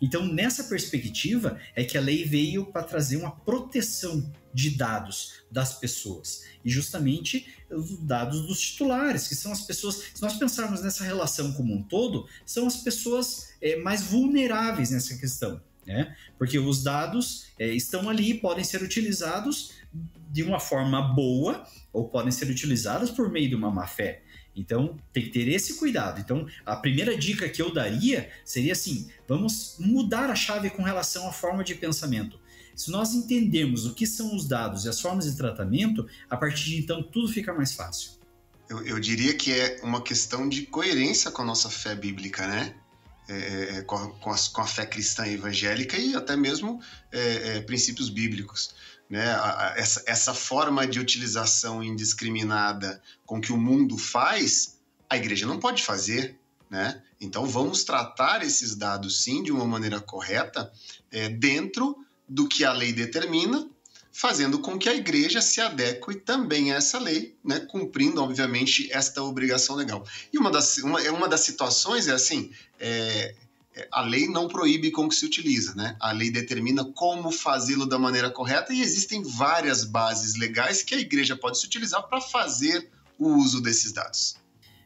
Então, nessa perspectiva, é que a lei veio para trazer uma proteção de dados das pessoas. E justamente os dados dos titulares, que são as pessoas, se nós pensarmos nessa relação como um todo, são as pessoas mais vulneráveis nessa questão, né? Porque os dados estão ali, podem ser utilizados de uma forma boa ou podem ser utilizados por meio de uma má-fé. Então, tem que ter esse cuidado. Então, a primeira dica que eu daria seria assim, vamos mudar a chave com relação à forma de pensamento. Se nós entendermos o que são os dados e as formas de tratamento, a partir de então tudo fica mais fácil. Eu diria que é uma questão de coerência com a nossa fé bíblica, né? Com a fé cristã e evangélica e até mesmo princípios bíblicos. Né? Essa forma de utilização indiscriminada com que o mundo faz, a igreja não pode fazer, né? Então vamos tratar esses dados sim de uma maneira correta, dentro do que a lei determina, fazendo com que a igreja se adeque também a essa lei, né? Cumprindo obviamente esta obrigação legal. E uma das situações é assim, a lei não proíbe como que se utiliza, né? A lei determina como fazê-lo da maneira correta e existem várias bases legais que a igreja pode se utilizar para fazer o uso desses dados.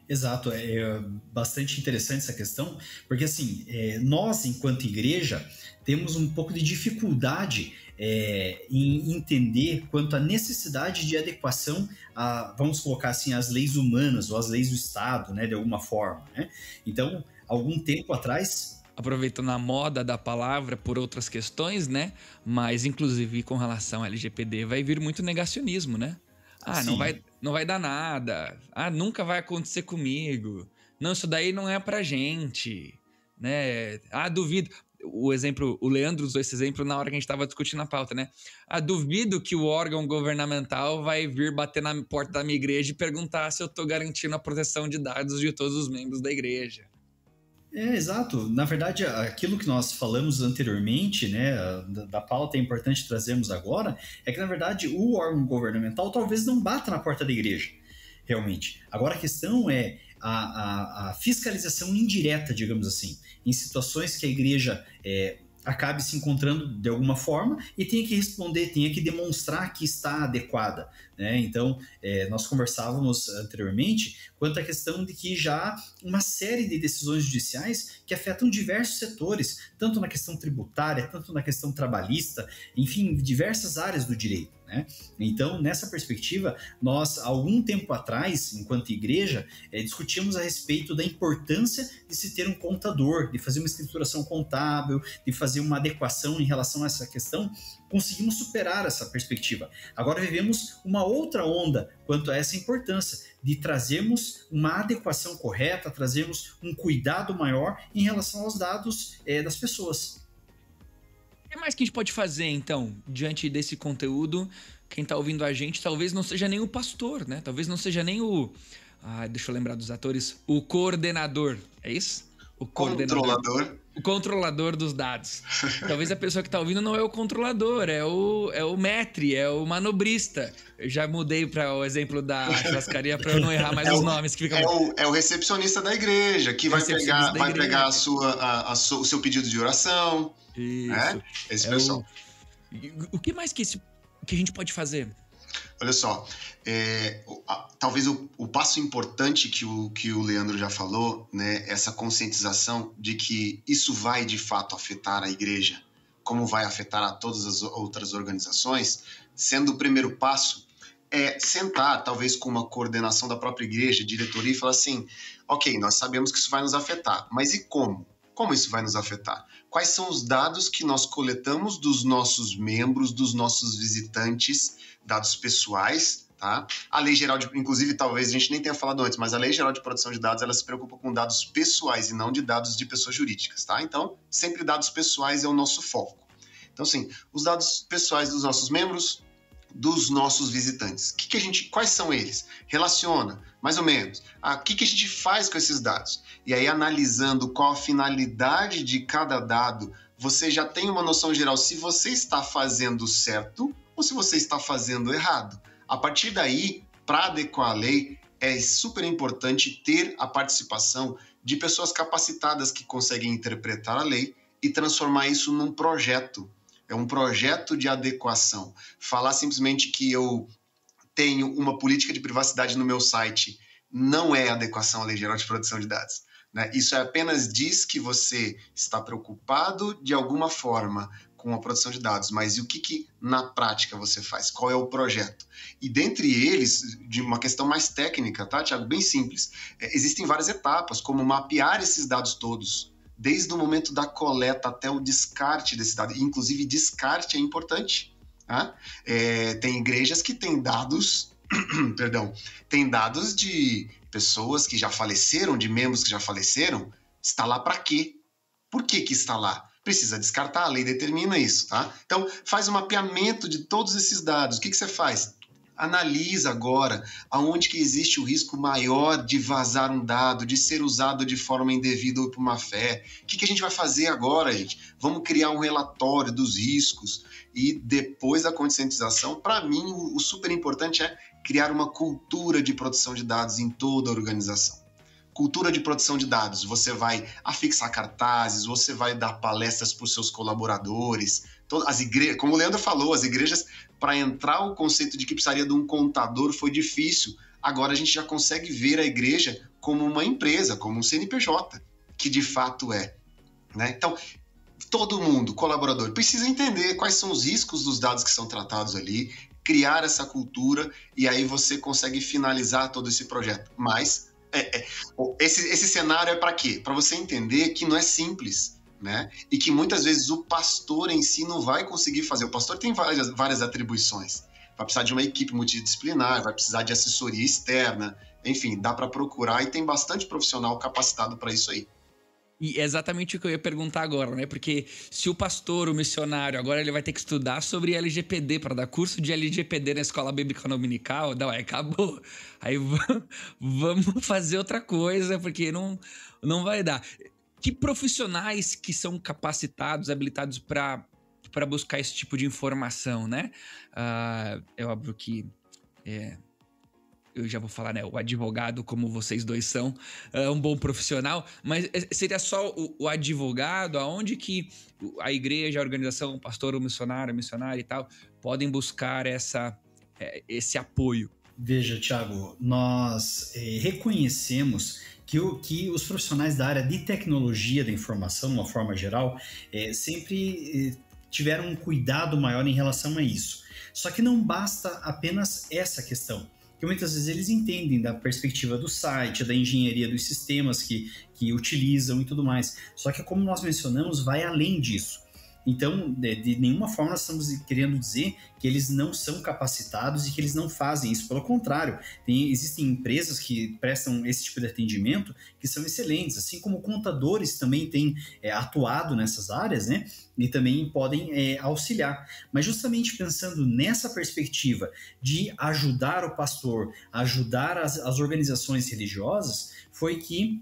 Exato, é bastante interessante essa questão, porque assim, nós enquanto igreja temos um pouco de dificuldade em entender quanto à necessidade de adequação vamos colocar assim, às leis humanas ou às leis do Estado, né, de alguma forma, né? Então, algum tempo atrás... Aproveitando a moda da palavra por outras questões, né? Mas, inclusive, com relação ao LGPD, vai vir muito negacionismo, né? Não vai dar nada. Nunca vai acontecer comigo. Não, isso daí não é pra gente, né? Duvido. O Leandro usou esse exemplo na hora que a gente estava discutindo a pauta, né? Duvido que o órgão governamental vai vir bater na porta da minha igreja e perguntar se eu tô garantindo a proteção de dados de todos os membros da igreja. Exato. Na verdade, aquilo que nós falamos anteriormente, né, da pauta é importante trazermos agora, é que, na verdade, o órgão governamental talvez não bata na porta da igreja, realmente. Agora, a questão é a fiscalização indireta, digamos assim, em situações que a igreja acabe se encontrando de alguma forma e tenha que responder, tenha que demonstrar que está adequada, né? Então, nós conversávamos anteriormente quanto à questão de que já há uma série de decisões judiciais que afetam diversos setores, tanto na questão tributária, tanto na questão trabalhista, enfim, diversas áreas do direito, né? Então, nessa perspectiva, nós, algum tempo atrás, enquanto igreja, discutimos a respeito da importância de se ter um contador, de fazer uma escrituração contábil, de fazer uma adequação em relação a essa questão. Conseguimos superar essa perspectiva. Agora vivemos uma outra onda quanto a essa importância de trazermos uma adequação correta, trazermos um cuidado maior em relação aos dados das pessoas. O que mais que a gente pode fazer, então, diante desse conteúdo? Quem está ouvindo a gente talvez não seja nem o pastor, né? Talvez não seja nem o... deixa eu lembrar dos atores. O coordenador, é isso? O controlador. O controlador dos dados. Talvez a pessoa que está ouvindo não é o controlador, é o maître, é o manobrista. Eu já mudei para o exemplo da churrascaria para eu não errar mais os nomes. Que ficam... É o recepcionista da igreja, que vai pegar o seu pedido de oração. Isso. Né? Esse pessoal. O que mais que a gente pode fazer? Olha só, talvez o passo importante que o Leandro já falou, né, essa conscientização de que isso vai de fato afetar a igreja, como vai afetar a todas as outras organizações, sendo o primeiro passo sentar, talvez com uma coordenação da própria igreja, diretoria, e falar assim, ok, nós sabemos que isso vai nos afetar, mas e como? Como isso vai nos afetar? Quais são os dados que nós coletamos dos nossos membros, dos nossos visitantes, dados pessoais, tá? A Lei Geral inclusive, talvez a gente nem tenha falado antes, mas a Lei Geral de Proteção de Dados, ela se preocupa com dados pessoais e não de dados de pessoas jurídicas, tá? Então, sempre dados pessoais é o nosso foco. Então, assim, os dados pessoais dos nossos membros, dos nossos visitantes. Quais são eles? Relaciona, mais ou menos. O que a gente faz com esses dados? E aí, analisando qual a finalidade de cada dado, você já tem uma noção geral se você está fazendo certo ou se você está fazendo errado. A partir daí, para adequar a lei, é super importante ter a participação de pessoas capacitadas que conseguem interpretar a lei e transformar isso num projeto. É um projeto de adequação. Falar simplesmente que eu tenho uma política de privacidade no meu site não é adequação à Lei Geral de Proteção de Dados, né? Isso apenas diz que você está preocupado de alguma forma com a proteção de dados, mas e o que na prática você faz? Qual é o projeto? E dentre eles, de uma questão mais técnica, tá, Thiago? Bem simples. Existem várias etapas, como mapear esses dados todos, desde o momento da coleta até o descarte desse dado. Inclusive, descarte é importante. Tá? Tem igrejas que têm dados, perdão, tem dados de pessoas que já faleceram, de membros que já faleceram. Está lá para quê? Por que está lá? Precisa descartar, a lei determina isso, tá? Então, faz um mapeamento de todos esses dados. O que você faz? Analisa agora aonde que existe o risco maior de vazar um dado, de ser usado de forma indevida ou por má fé. O que a gente vai fazer agora, gente? Vamos criar um relatório dos riscos e depois da conscientização, para mim, o super importante é criar uma cultura de proteção de dados em toda a organização. Cultura de proteção de dados, você vai afixar cartazes, você vai dar palestras para os seus colaboradores, as igrejas, como o Leandro falou, as igrejas, para entrar o conceito de que precisaria de um contador foi difícil. Agora a gente já consegue ver a igreja como uma empresa, como um CNPJ, que de fato é, né? Então, todo mundo, colaborador, precisa entender quais são os riscos dos dados que são tratados ali, criar essa cultura, e aí você consegue finalizar todo esse projeto. Mas esse cenário é para quê? Para você entender que não é simples, né? E que muitas vezes o pastor em si não vai conseguir fazer. O pastor tem várias atribuições. Vai precisar de uma equipe multidisciplinar, vai precisar de assessoria externa, enfim, dá para procurar e tem bastante profissional capacitado para isso aí. E é exatamente o que eu ia perguntar agora, né? Porque se o pastor, o missionário, agora ele vai ter que estudar sobre LGPD para dar curso de LGPD na escola bíblica dominical, não, aí acabou. Aí vamos fazer outra coisa, porque não vai dar. Que profissionais que são capacitados, habilitados para buscar esse tipo de informação, né? É óbvio que... eu já vou falar, né? O advogado, como vocês dois são, é um bom profissional, mas seria só o advogado, aonde que a igreja, a organização, o pastor, o missionário, a missionária e tal, podem buscar esse apoio? Veja, Thiago, nós reconhecemos que os profissionais da área de tecnologia da informação, de uma forma geral, sempre tiveram um cuidado maior em relação a isso. Só que não basta apenas essa questão. Porque muitas vezes eles entendem da perspectiva do site, da engenharia dos sistemas que utilizam e tudo mais. Só que, como nós mencionamos, vai além disso. Então, de nenhuma forma nós estamos querendo dizer que eles não são capacitados e que eles não fazem isso. Pelo contrário, existem empresas que prestam esse tipo de atendimento que são excelentes, assim como contadores também têm atuado nessas áreas, né? E também podem auxiliar. Mas justamente pensando nessa perspectiva de ajudar o pastor, ajudar as organizações religiosas, foi que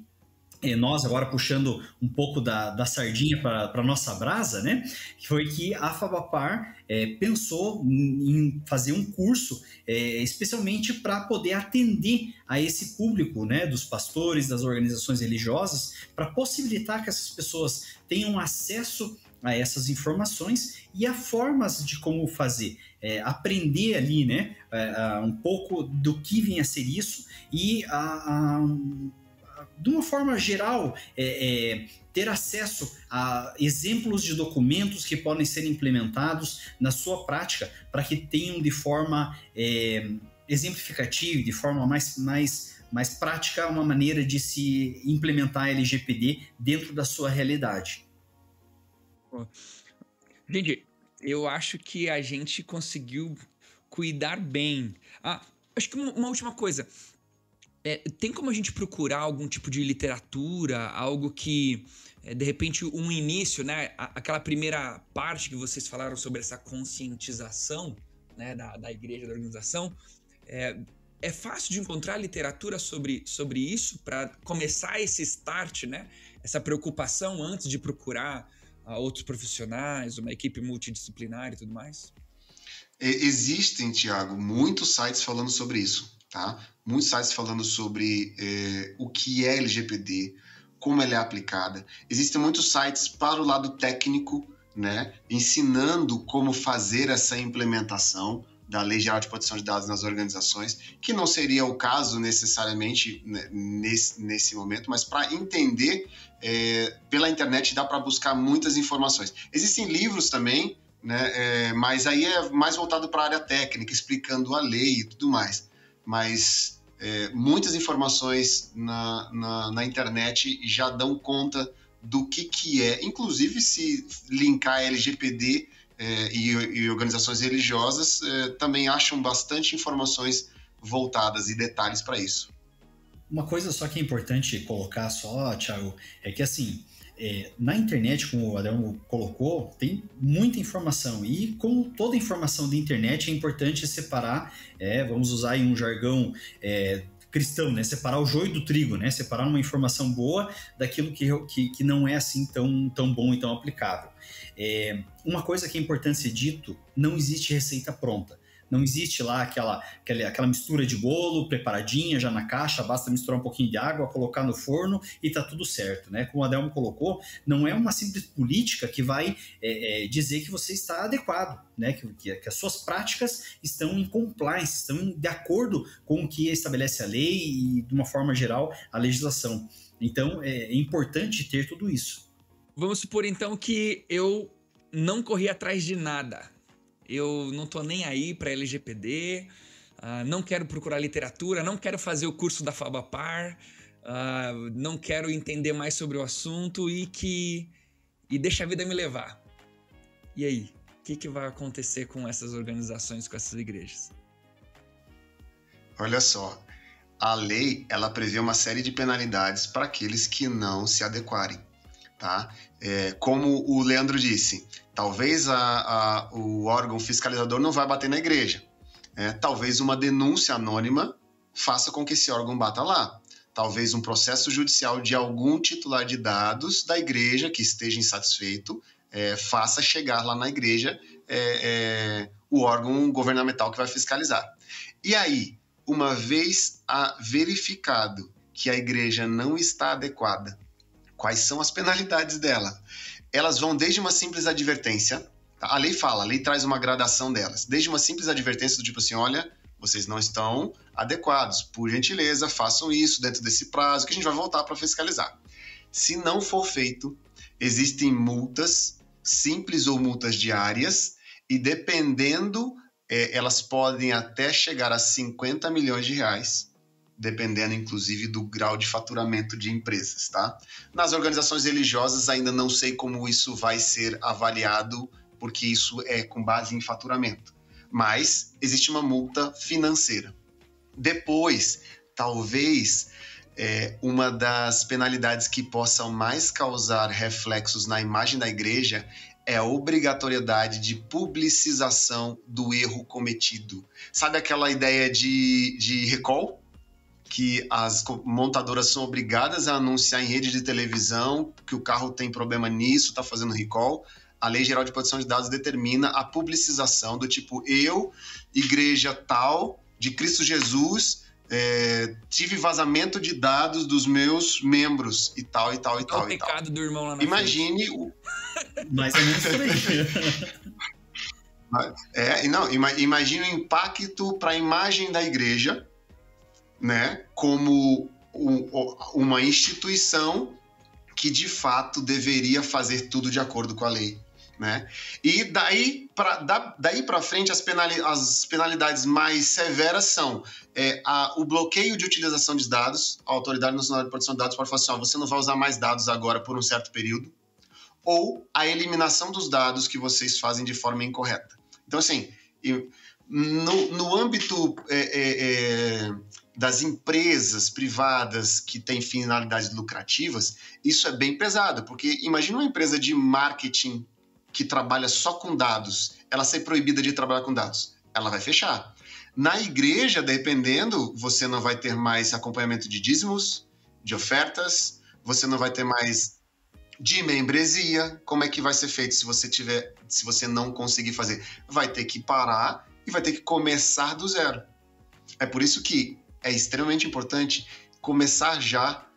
nós, agora puxando um pouco da sardinha para a nossa brasa, né? Foi que a Fabapar pensou em fazer um curso especialmente para poder atender a esse público, né? Dos pastores, das organizações religiosas, para possibilitar que essas pessoas tenham acesso a essas informações e a formas de como fazer, aprender ali, né? Um pouco do que vem a ser isso e de uma forma geral, ter acesso a exemplos de documentos que podem ser implementados na sua prática para que tenham de forma exemplificativa, de forma mais prática, uma maneira de se implementar a LGPD dentro da sua realidade. Gente, eu acho que a gente conseguiu cuidar bem. Acho que uma última coisa. Tem como a gente procurar algum tipo de literatura, algo que, de repente, um início, né? Aquela primeira parte que vocês falaram sobre essa conscientização, né, da igreja, da organização, é fácil de encontrar literatura sobre isso para começar esse start, né? Essa preocupação antes de procurar outros profissionais, uma equipe multidisciplinar e tudo mais? Existem, Thiago, muitos sites falando sobre isso, tá? Muitos sites falando sobre o que é LGPD, como ela é aplicada. Existem muitos sites para o lado técnico, né, ensinando como fazer essa implementação da Lei Geral de Proteção de Dados nas organizações, que não seria o caso necessariamente nesse momento, mas para entender, pela internet dá para buscar muitas informações. Existem livros também, né, mas aí é mais voltado para a área técnica, explicando a lei e tudo mais. Mas muitas informações na internet já dão conta do que é, inclusive se linkar LGPD e organizações religiosas também acham bastante informações voltadas e detalhes para isso. Uma coisa só que é importante colocar só, Thiago, é que assim, na internet, como o Adão colocou, tem muita informação e como toda informação da internet é importante separar, vamos usar aí um jargão cristão, né? Separar o joio do trigo, né? Separar uma informação boa daquilo que não é assim tão bom e tão aplicável. Uma coisa que é importante ser dito, não existe receita pronta. Não existe lá aquela mistura de bolo preparadinha já na caixa, basta misturar um pouquinho de água, colocar no forno e tá tudo certo, né? Como o Adelmo colocou, não é uma simples política que vai dizer que você está adequado, né? Que as suas práticas estão em compliance, estão de acordo com o que estabelece a lei e, de uma forma geral, a legislação. Então, é importante ter tudo isso. Vamos supor, então, que eu não corri atrás de nada. Eu não tô nem aí para LGPD, não quero procurar literatura, não quero fazer o curso da Fabapar, não quero entender mais sobre o assunto e deixa a vida me levar. E aí, o que vai acontecer com essas organizações, com essas igrejas? Olha só, a lei ela prevê uma série de penalidades para aqueles que não se adequarem, tá? Como o Leandro disse, talvez o órgão fiscalizador não vai bater na igreja. Talvez uma denúncia anônima faça com que esse órgão bata lá. Talvez um processo judicial de algum titular de dados da igreja que esteja insatisfeito faça chegar lá na igreja o órgão governamental que vai fiscalizar. E aí, uma vez verificado que a igreja não está adequada, quais são as penalidades dela? Elas vão desde uma simples advertência, tá? A lei traz uma gradação delas, desde uma simples advertência do tipo assim, olha, vocês não estão adequados, por gentileza, façam isso dentro desse prazo que a gente vai voltar para fiscalizar. Se não for feito, existem multas simples ou multas diárias e dependendo, elas podem até chegar a 50 milhões de reais, dependendo, inclusive, do grau de faturamento de empresas, tá? Nas organizações religiosas, ainda não sei como isso vai ser avaliado, porque isso é com base em faturamento. Mas existe uma multa financeira. Depois, talvez, uma das penalidades que possam mais causar reflexos na imagem da igreja é a obrigatoriedade de publicização do erro cometido. Sabe aquela ideia de recall? Que as montadoras são obrigadas a anunciar em rede de televisão que o carro tem problema nisso, está fazendo recall. A Lei Geral de Proteção de Dados determina a publicização do tipo, eu, igreja tal, de Cristo Jesus, tive vazamento de dados dos meus membros e tal, e tal, e tal. É o pecado do irmão lá na Imagine frente. Mais ou menos por aí. Imagine o impacto para a imagem da igreja, né, como uma instituição que de fato deveria fazer tudo de acordo com a lei, né? E daí para frente as penalidades mais severas são o bloqueio de utilização de dados. A Autoridade Nacional de Proteção de Dados pode falar assim, você não vai usar mais dados agora por um certo período, ou a eliminação dos dados que vocês fazem de forma incorreta. Então, assim, no âmbito das empresas privadas que têm finalidades lucrativas, isso é bem pesado, porque imagina uma empresa de marketing que trabalha só com dados, ela ser proibida de trabalhar com dados, ela vai fechar. Na igreja, dependendo, você não vai ter mais acompanhamento de dízimos, de ofertas, você não vai ter mais de membresia. Como é que vai ser feito se você não conseguir fazer? Vai ter que parar e vai ter que começar do zero. É por isso que é extremamente importante começar já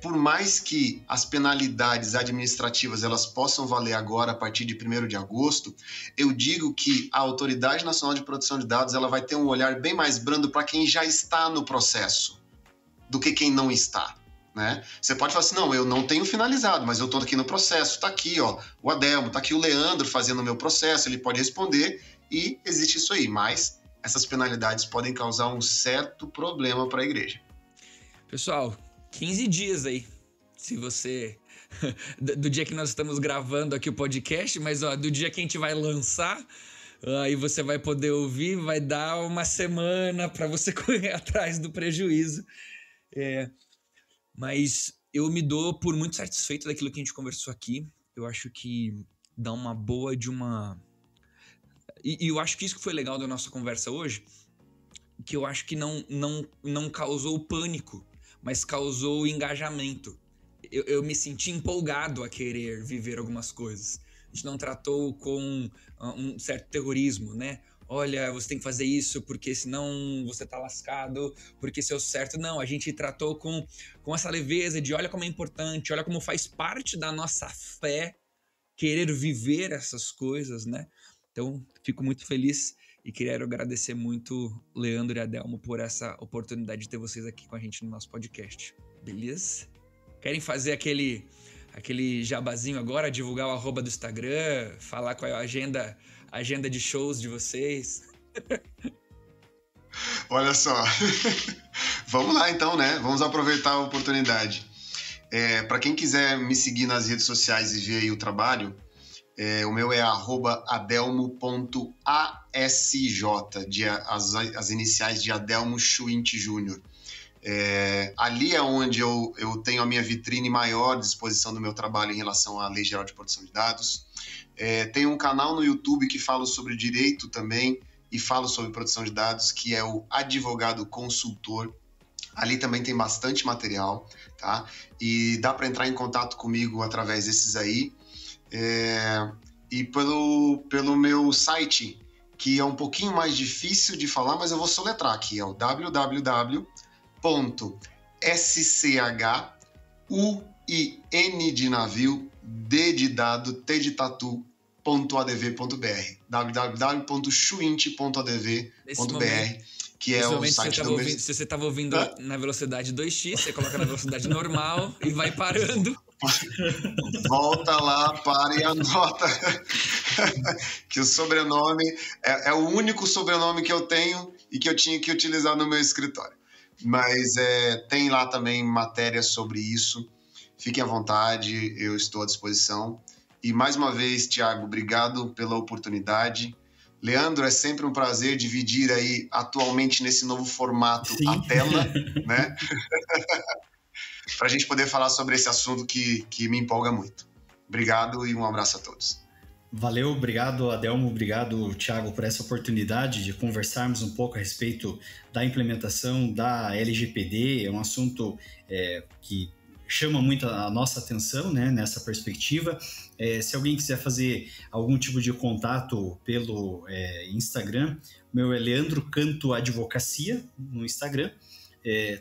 por mais que as penalidades administrativas elas possam valer agora a partir de 1º de agosto, eu digo que a Autoridade Nacional de Proteção de Dados ela vai ter um olhar bem mais brando para quem já está no processo do que quem não está. Né? Você pode falar assim, não, eu não tenho finalizado, mas eu estou aqui no processo, está aqui ó, o Adelmo, está aqui o Leandro fazendo o meu processo, ele pode responder e existe isso aí, mas essas penalidades podem causar um certo problema para a igreja. Pessoal, 15 dias aí, se você... do dia que nós estamos gravando aqui o podcast, mas ó, do dia que a gente vai lançar, aí você vai poder ouvir, vai dar uma semana para você correr atrás do prejuízo. Mas eu me dou por muito satisfeito daquilo que a gente conversou aqui. Eu acho que dá uma boa de uma... E eu acho que isso que foi legal da nossa conversa hoje, que eu acho que não causou pânico, mas causou engajamento. Eu me senti empolgado a querer viver algumas coisas. A gente não tratou com um certo terrorismo, né? Olha, você tem que fazer isso porque senão você tá lascado, porque isso é o certo. Não, a gente tratou com essa leveza de olha como é importante, olha como faz parte da nossa fé querer viver essas coisas, né? Então, fico muito feliz e quero agradecer muito Leandro e Adelmo por essa oportunidade de ter vocês aqui com a gente no nosso podcast. Beleza? Querem fazer aquele jabazinho agora, divulgar o @ do Instagram, falar qual é a agenda de shows de vocês? Olha só, vamos lá então, né? Vamos aproveitar a oportunidade. Para quem quiser me seguir nas redes sociais e ver aí o trabalho, o meu é @adelmo.asj, as iniciais de Adelmo Schwint Júnior. Ali é onde eu tenho a minha vitrine maior de exposição do meu trabalho em relação à Lei Geral de Proteção de Dados. Tem um canal no YouTube que falo sobre direito também e falo sobre proteção de dados, que é o Advogado Consultor. Ali também tem bastante material, tá? E dá para entrar em contato comigo através desses aí. E pelo meu site, que é um pouquinho mais difícil de falar, mas eu vou soletrar aqui, é o www.schwin de navio, D de dado, T de tatu, .adv.br, www.schwint.adv.br, que é o site do meu... Se você estava ouvindo na velocidade 2x, você coloca na velocidade normal e vai parando. Volta lá, para e anota que o sobrenome é o único sobrenome que eu tenho e que eu tinha que utilizar no meu escritório. Mas tem lá também matéria sobre isso. Fiquem à vontade, eu estou à disposição. E mais uma vez, Thiago, obrigado pela oportunidade. Leandro, é sempre um prazer dividir aí atualmente nesse novo formato a tela, né? Para a gente poder falar sobre esse assunto que me empolga muito. Obrigado e um abraço a todos. Valeu, obrigado Adelmo, obrigado Thiago por essa oportunidade de conversarmos um pouco a respeito da implementação da LGPD. É um assunto que chama muito a nossa atenção, né, nessa perspectiva. Se alguém quiser fazer algum tipo de contato pelo Instagram, meu é Leandro Canto Advocacia no Instagram.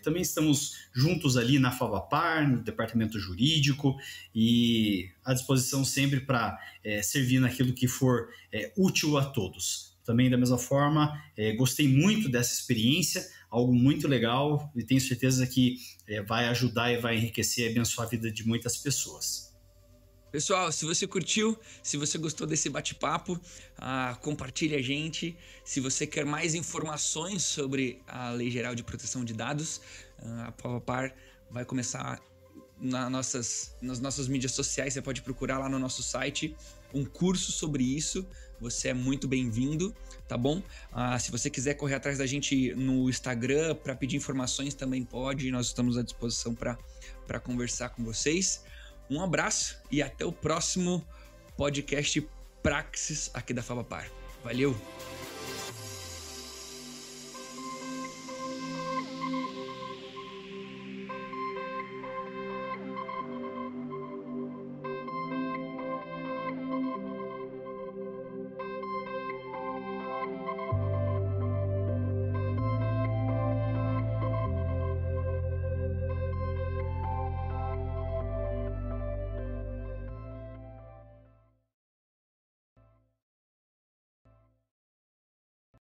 Também estamos juntos ali na FABAPAR, no departamento jurídico, e à disposição sempre para servir naquilo que for útil a todos. Também, da mesma forma, gostei muito dessa experiência, algo muito legal, e tenho certeza que vai ajudar e vai enriquecer e abençoar a vida de muitas pessoas. Pessoal, se você curtiu, se você gostou desse bate-papo, compartilhe a gente. Se você quer mais informações sobre a Lei Geral de Proteção de Dados, a FABAPAR vai começar nas nossas mídias sociais. Você pode procurar lá no nosso site um curso sobre isso. Você é muito bem-vindo, tá bom? Se você quiser correr atrás da gente no Instagram para pedir informações, também pode. Nós estamos à disposição para conversar com vocês. Um abraço e até o próximo podcast Praxis aqui da FABAPAR. Valeu!